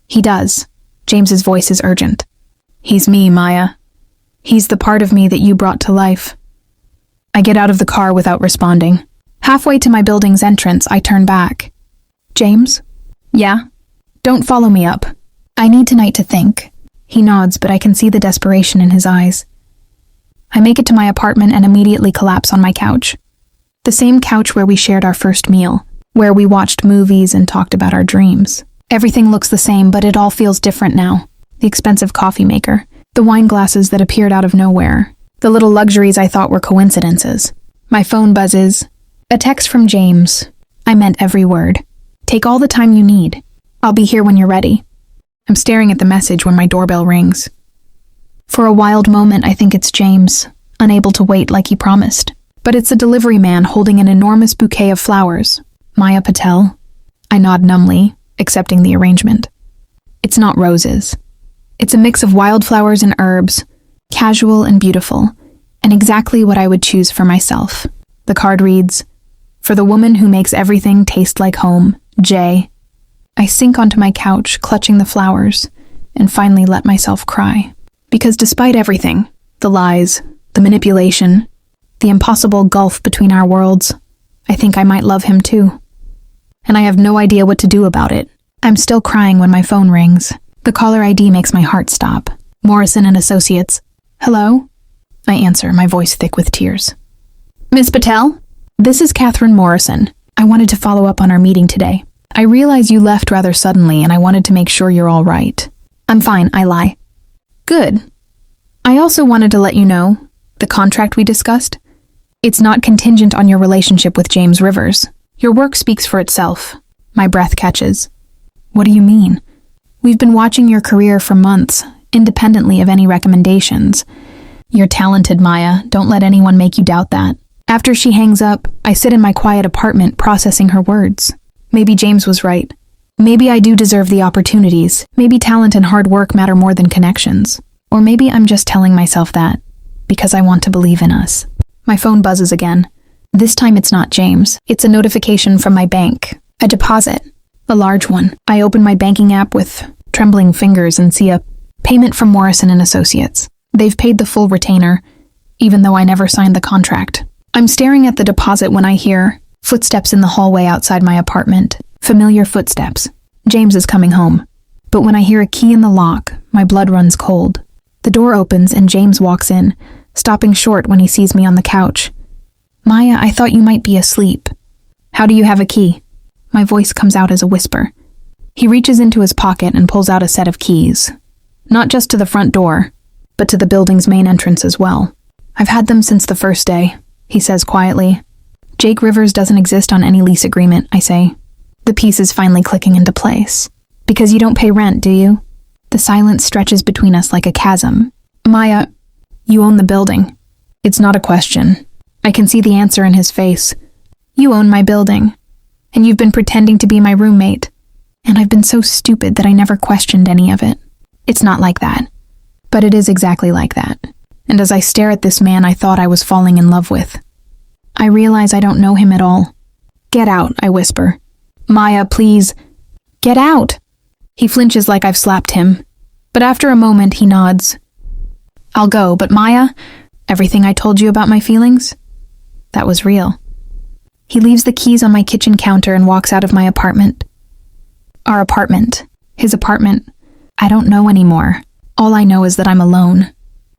He does. James's voice is urgent. He's me, Maya. He's the part of me that you brought to life. I get out of the car without responding. Halfway to my building's entrance, I turn back. James? Yeah? Don't follow me up. I need tonight to think. He nods, but I can see the desperation in his eyes. I make it to my apartment and immediately collapse on my couch. The same couch where we shared our first meal, where we watched movies and talked about our dreams. Everything looks the same, but it all feels different now. the expensive coffee maker, the wine glasses that appeared out of nowhere, the little luxuries I thought were coincidences. My phone buzzes. A text from James. I meant every word. Take all the time you need. I'll be here when you're ready. I'm staring at the message when my doorbell rings. For a wild moment, I think it's James, unable to wait like he promised. But it's a delivery man holding an enormous bouquet of flowers. Maya Patel. I nod numbly, accepting the arrangement. It's not roses. It's a mix of wildflowers and herbs, casual and beautiful, and exactly what I would choose for myself. The card reads, "For the woman who makes everything taste like home, Jay." I sink onto my couch, clutching the flowers, and finally let myself cry. Because despite everything, the lies, the manipulation, the impossible gulf between our worlds, I think I might love him too. And I have no idea what to do about it. I'm still crying when my phone rings. The caller ID makes my heart stop. Morrison and Associates. Hello? I answer, my voice thick with tears. Miss Patel? This is Catherine Morrison. I wanted to follow up on our meeting today. I realize you left rather suddenly and I wanted to make sure you're all right. I'm fine, I lie. Good. I also wanted to let you know, the contract we discussed, it's not contingent on your relationship with James Rivers. Your work speaks for itself. My breath catches. What do you mean? We've been watching your career for months, independently of any recommendations. You're talented, Maya. Don't let anyone make you doubt that. After she hangs up, I sit in my quiet apartment processing her words. Maybe James was right. Maybe I do deserve the opportunities. Maybe talent and hard work matter more than connections. Or maybe I'm just telling myself that, because I want to believe in us. My phone buzzes again. This time it's not James. It's a notification from my bank. A deposit. A large one. I open my banking app with trembling fingers and see a payment from Morrison and Associates. They've paid the full retainer, even though I never signed the contract. I'm staring at the deposit when I hear footsteps in the hallway outside my apartment. Familiar footsteps. James is coming home. But when I hear a key in the lock, my blood runs cold. The door opens and James walks in, stopping short when he sees me on the couch. Maya, I thought you might be asleep. How do you have a key? My voice comes out as a whisper. He reaches into his pocket and pulls out a set of keys. Not just to the front door, but to the building's main entrance as well. I've had them since the first day, he says quietly. Jake Rivers doesn't exist on any lease agreement, I say. The pieces finally clicking into place. Because you don't pay rent, do you? The silence stretches between us like a chasm. Maya, you own the building. It's not a question. I can see the answer in his face. You own my building. And you've been pretending to be my roommate. And I've been so stupid that I never questioned any of it. It's not like that. But it is exactly like that. And as I stare at this man I thought I was falling in love with, I realize I don't know him at all. Get out, I whisper. Maya, please. Get out! He flinches like I've slapped him. But after a moment he nods. I'll go, but Maya, everything I told you about my feelings? That was real. He leaves the keys on my kitchen counter and walks out of my apartment. Our apartment. His apartment. I don't know anymore. All I know is that I'm alone,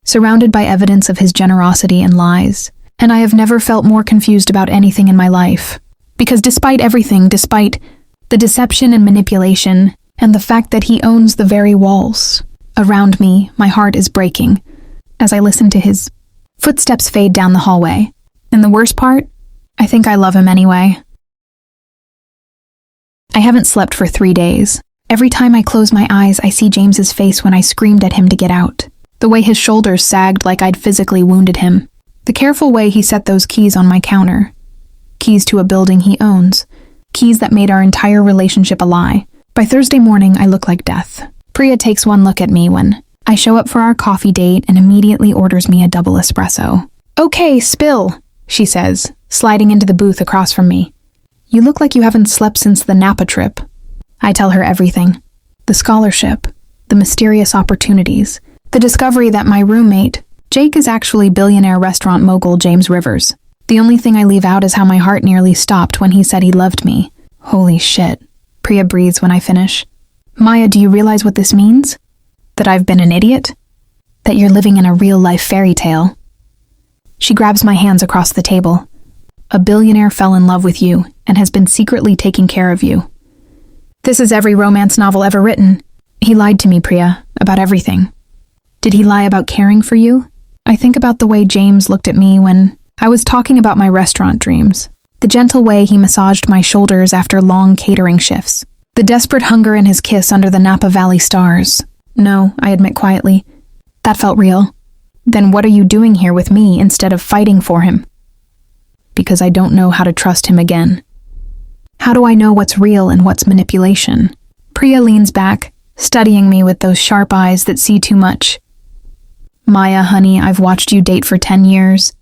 surrounded by evidence of his generosity and lies, and I have never felt more confused about anything in my life. Because despite everything, despite the deception and manipulation, and the fact that he owns the very walls around me, my heart is breaking as I listen to his footsteps fade down the hallway. And the worst part? I think I love him anyway. I haven't slept for 3 days. Every time I close my eyes, I see James's face when I screamed at him to get out. The way his shoulders sagged like I'd physically wounded him. The careful way he set those keys on my counter. Keys to a building he owns. Keys that made our entire relationship a lie. By Thursday morning, I look like death. Priya takes one look at me when I show up for our coffee date and immediately orders me a double espresso. Okay, spill, she says, sliding into the booth across from me. You look like you haven't slept since the Napa trip. I tell her everything. The scholarship, the mysterious opportunities, the discovery that my roommate, Jake, is actually billionaire restaurant mogul James Rivers. The only thing I leave out is how my heart nearly stopped when he said he loved me. Holy shit, Priya breathes when I finish. Maya, do you realize what this means? That I've been an idiot? That you're living in a real-life fairy tale? She grabs my hands across the table. A billionaire fell in love with you and has been secretly taking care of you. This is every romance novel ever written. He lied to me, Priya, about everything. Did he lie about caring for you? I think about the way James looked at me when I was talking about my restaurant dreams. The gentle way he massaged my shoulders after long catering shifts. The desperate hunger in his kiss under the Napa Valley stars. No, I admit quietly. That felt real. Then what are you doing here with me instead of fighting for him? Because I don't know how to trust him again. How do I know what's real and what's manipulation? Priya leans back, studying me with those sharp eyes that see too much. Maya, honey, I've watched you date for 10 years.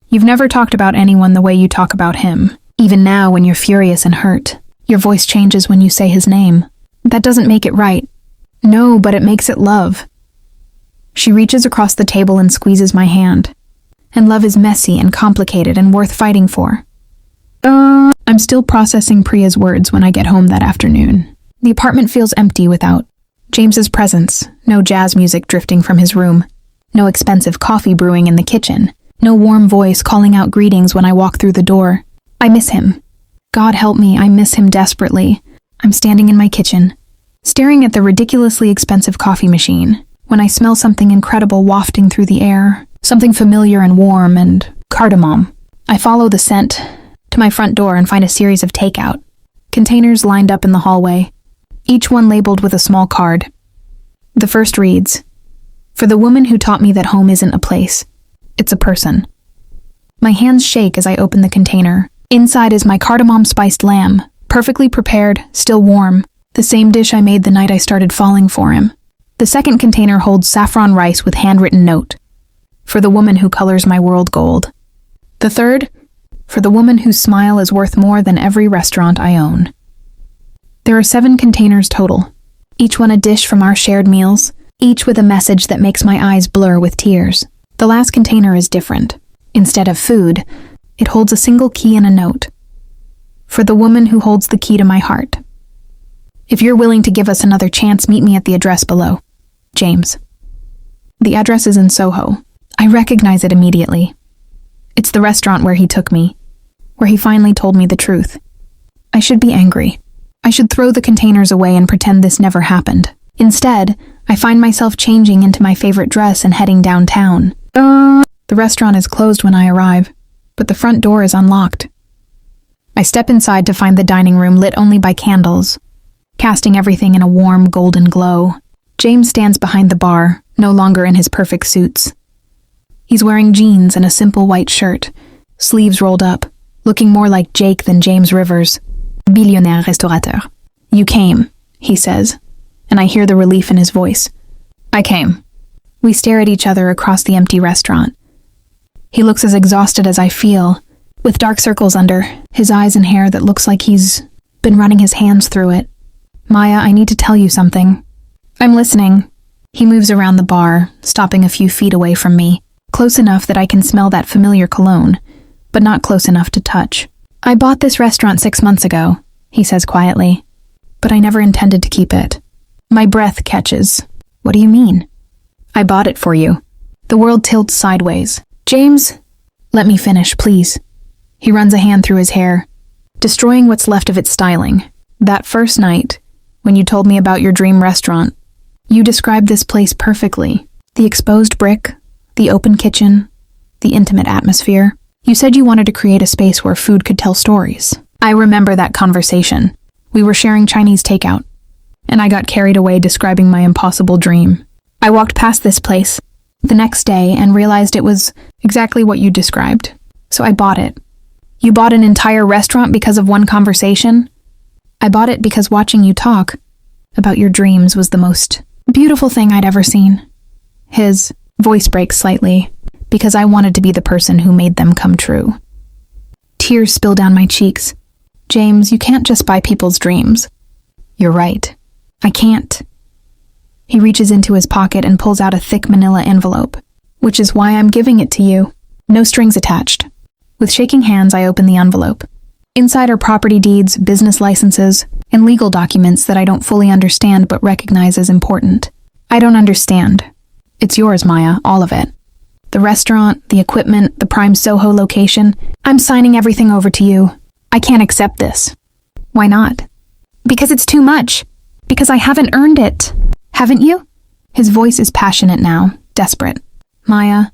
You've never talked about anyone the way you talk about him. Even now, when you're furious and hurt, your voice changes when you say his name. That doesn't make it right. No, but it makes it love. She reaches across the table and squeezes my hand. And love is messy and complicated and worth fighting for. I'm still processing Priya's words when I get home that afternoon. The apartment feels empty without James's presence. No jazz music drifting from his room. No expensive coffee brewing in the kitchen. No warm voice calling out greetings when I walk through the door. I miss him. God help me, I miss him desperately. I'm standing in my kitchen, staring at the ridiculously expensive coffee machine, when I smell something incredible wafting through the air. Something familiar and warm and cardamom. I follow the scent to my front door and find a series of takeout. Containers lined up in the hallway, each one labeled with a small card. The first reads, "For the woman who taught me that home isn't a place, it's a person." My hands shake as I open the container. Inside is my cardamom-spiced lamb, perfectly prepared, still warm, the same dish I made the night I started falling for him. The second container holds saffron rice with handwritten note, "For the woman who colors my world gold." The third, "For the woman whose smile is worth more than every restaurant I own." There are 7 containers total, each one a dish from our shared meals, each with a message that makes my eyes blur with tears. The last container is different. Instead of food, it holds a single key and a note. "For the woman who holds the key to my heart. If you're willing to give us another chance, meet me at the address below. James." The address is in Soho. I recognize it immediately. It's the restaurant where he took me, where he finally told me the truth. I should be angry. I should throw the containers away and pretend this never happened. Instead, I find myself changing into my favorite dress and heading downtown. The restaurant is closed when I arrive, but the front door is unlocked. I step inside to find the dining room lit only by candles, casting everything in a warm golden glow. James stands behind the bar, no longer in his perfect suits. He's wearing jeans and a simple white shirt, sleeves rolled up, looking more like Jake than James Rivers. Billionaire restaurateur. "You came," he says, and I hear the relief in his voice. "I came." We stare at each other across the empty restaurant. He looks as exhausted as I feel, with dark circles under his eyes and hair that looks like he's been running his hands through it. "Maya, I need to tell you something." "I'm listening." He moves around the bar, stopping a few feet away from me, close enough that I can smell that familiar cologne, but not close enough to touch. "I bought this restaurant 6 months ago," he says quietly, "but I never intended to keep it." My breath catches. "What do you mean?" "I bought it for you." The world tilts sideways. "James, let me finish, please." He runs a hand through his hair, destroying what's left of its styling. "That first night, when you told me about your dream restaurant, you described this place perfectly. The exposed brick, the open kitchen, the intimate atmosphere. You said you wanted to create a space where food could tell stories. I remember that conversation. We were sharing Chinese takeout, and I got carried away describing my impossible dream. I walked past this place the next day and realized it was exactly what you described. So I bought it. You bought an entire restaurant because of one conversation? I bought it because watching you talk about your dreams was the most beautiful thing I'd ever seen." His voice breaks slightly, because I wanted to be the person who made them come true. Tears spill down my cheeks. "James, you can't just buy people's dreams." "You're right. I can't." He reaches into his pocket and pulls out a thick manila envelope, "Which is why I'm giving it to you. No strings attached." With shaking hands, I open the envelope. Inside are property deeds, business licenses, and legal documents that I don't fully understand but recognize as important. "I don't understand. It's yours, Maya, all of it. The restaurant, the equipment, the prime Soho location. I'm signing everything over to you. I can't accept this." "Why not?" "Because it's too much. Because I haven't earned it." Haven't you? His voice is passionate now, desperate. Maya,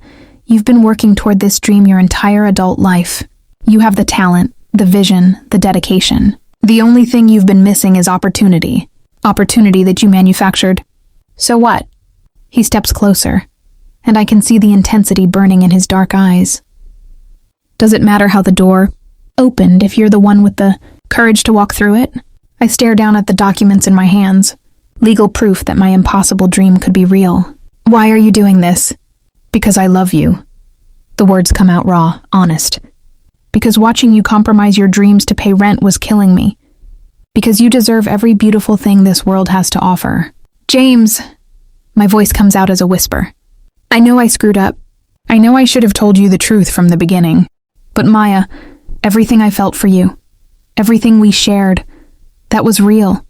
you've been working toward this dream your entire adult life. You have the talent, the vision, the dedication. The only thing you've been missing is opportunity. Opportunity that you manufactured. So what? He steps closer, and I can see the intensity burning in his dark eyes. Does it matter how the door opened if you're the one with the courage to walk through it? I stare down at the documents in my hands, legal proof that my impossible dream could be real. Why are you doing this? Because I love you. The words come out raw, honest. Because watching you compromise your dreams to pay rent was killing me. Because you deserve every beautiful thing this world has to offer. James! My voice comes out as a whisper. I know I screwed up. I know I should have told you the truth from the beginning. But Maya, everything I felt for you, everything we shared, that was real.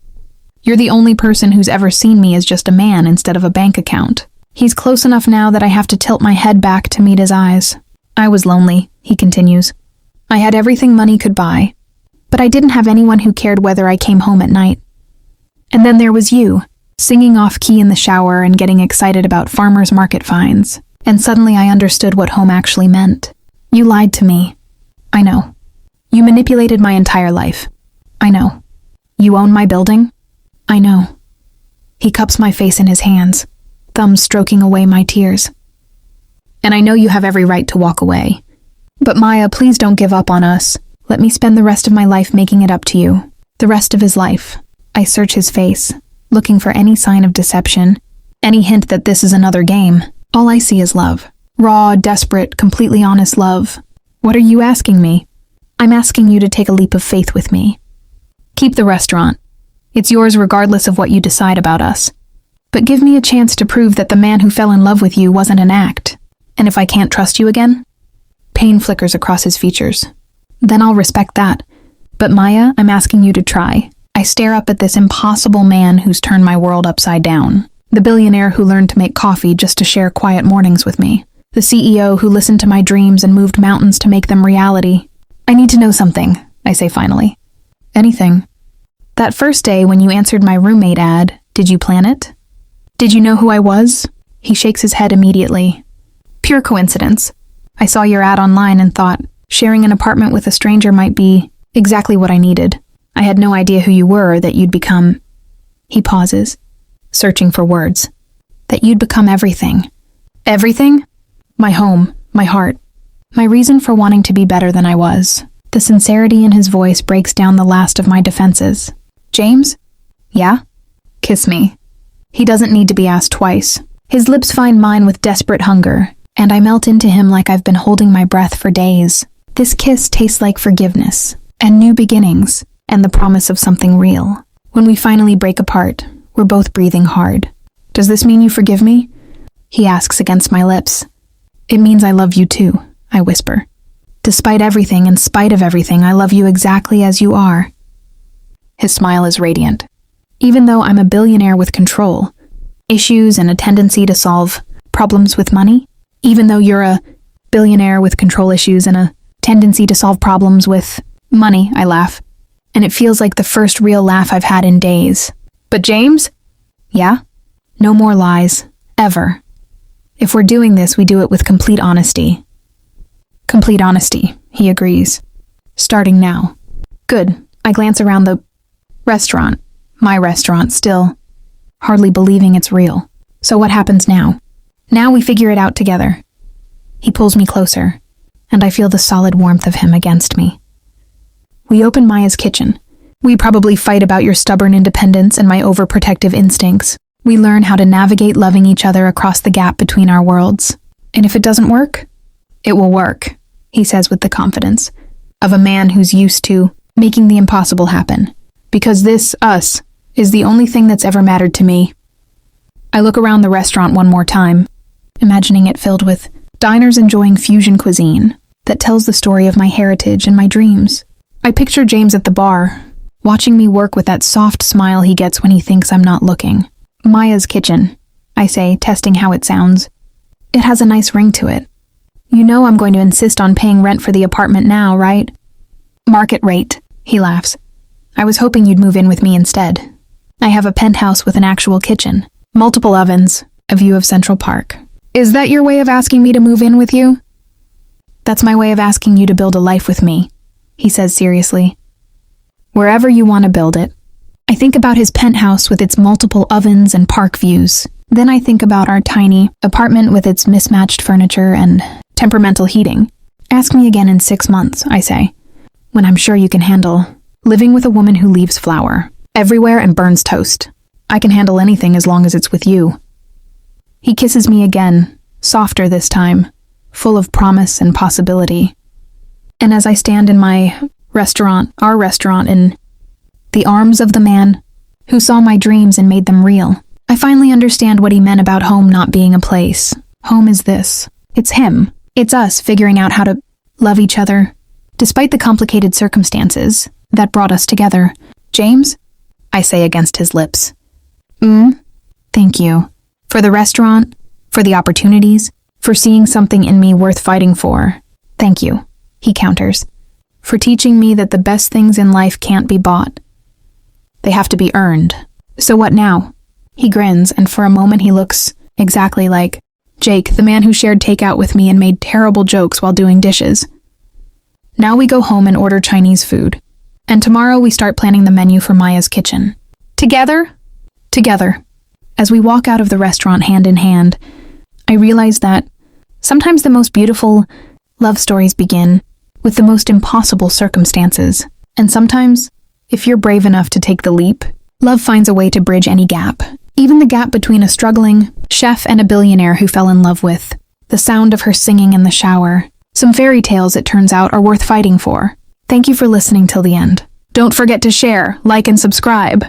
You're the only person who's ever seen me as just a man instead of a bank account. He's close enough now that I have to tilt my head back to meet his eyes. I was lonely, he continues. I had everything money could buy, but I didn't have anyone who cared whether I came home at night. And then there was you, singing off-key in the shower and getting excited about farmers market finds. And suddenly I understood what home actually meant. You lied to me. I know. You manipulated my entire life. I know. You own my building? I know. He cups my face in his hands, thumbs stroking away my tears. And I know you have every right to walk away. But Maya, please don't give up on us. Let me spend the rest of my life making it up to you. The rest of his life. I search his face, looking for any sign of deception, any hint that this is another game. All I see is love. Raw, desperate, completely honest love. What are you asking me? I'm asking you to take a leap of faith with me. Keep the restaurant. It's yours regardless of what you decide about us. But give me a chance to prove that the man who fell in love with you wasn't an act. And if I can't trust you again? Pain flickers across his features. Then I'll respect that. But Maya, I'm asking you to try. I stare up at this impossible man who's turned my world upside down. The billionaire who learned to make coffee just to share quiet mornings with me. The CEO who listened to my dreams and moved mountains to make them reality. I need to know something, I say finally. Anything. That first day when you answered my roommate ad, did you plan it? Did you know who I was? He shakes his head immediately. Pure coincidence. I saw your ad online and thought sharing an apartment with a stranger might be exactly what I needed. I had no idea who you were or that you'd become... He pauses, searching for words. That you'd become everything. Everything? My home, my heart, my reason for wanting to be better than I was. The sincerity in his voice breaks down the last of my defenses. James? Yeah? Kiss me. He doesn't need to be asked twice. His lips find mine with desperate hunger, and I melt into him like I've been holding my breath for days. This kiss tastes like forgiveness, and new beginnings, and the promise of something real. When we finally break apart, we're both breathing hard. Does this mean you forgive me? He asks against my lips. It means I love you too, I whisper. Despite everything, in spite of everything, I love you exactly as you are. His smile is radiant. Even though I'm a billionaire with control, issues and a tendency to solve problems with money, even though you're a billionaire with control issues and a tendency to solve problems with money, I laugh. And it feels like the first real laugh I've had in days. But James? Yeah? No more lies. Ever. If we're doing this, we do it with complete honesty. Complete honesty, he agrees. Starting now. Good. I glance around the restaurant. My restaurant, still. Hardly believing it's real. So what happens now? Now we figure it out together. He pulls me closer, and I feel the solid warmth of him against me. We open Maya's kitchen. We probably fight about your stubborn independence and my overprotective instincts. We learn how to navigate loving each other across the gap between our worlds. And if it doesn't work, it will work, he says with the confidence of a man who's used to making the impossible happen. Because this, us, is the only thing that's ever mattered to me. I look around the restaurant one more time, imagining it filled with diners enjoying fusion cuisine that tells the story of my heritage and my dreams. I picture James at the bar, watching me work with that soft smile he gets when he thinks I'm not looking. Maya's kitchen, I say, testing how it sounds. It has a nice ring to it. You know I'm going to insist on paying rent for the apartment now, right? Market rate, he laughs. I was hoping you'd move in with me instead. I have a penthouse with an actual kitchen. multiple ovens, a view of Central Park. Is that your way of asking me to move in with you? That's my way of asking you to build a life with me, he says seriously. Wherever you want to build it. I think about his penthouse with its multiple ovens and park views. Then I think about our tiny apartment with its mismatched furniture and temperamental heating. Ask me again in 6 months, I say, when I'm sure you can handle living with a woman who leaves flour everywhere and burns toast. I can handle anything as long as it's with you. He kisses me again, softer this time, full of promise and possibility. And as I stand in my restaurant, our restaurant, in the arms of the man who saw my dreams and made them real, I finally understand what he meant about home not being a place. Home is this. It's him. It's us figuring out how to love each other, despite the complicated circumstances that brought us together. James? I say against his lips. Thank you. For the restaurant, for the opportunities, for seeing something in me worth fighting for. Thank you, he counters. For teaching me that the best things in life can't be bought. They have to be earned. So what now? He grins, and for a moment he looks exactly like Jake, the man who shared takeout with me and made terrible jokes while doing dishes. Now we go home and order Chinese food. And tomorrow we start planning the menu for Maya's kitchen. Together? Together. As we walk out of the restaurant hand in hand, I realize that sometimes the most beautiful love stories begin with the most impossible circumstances. And sometimes, if you're brave enough to take the leap, love finds a way to bridge any gap. Even the gap between a struggling chef and a billionaire who fell in love with. The sound of her singing in the shower. Some fairy tales, it turns out, are worth fighting for. Thank you for listening till the end. Don't forget to share, like, and subscribe.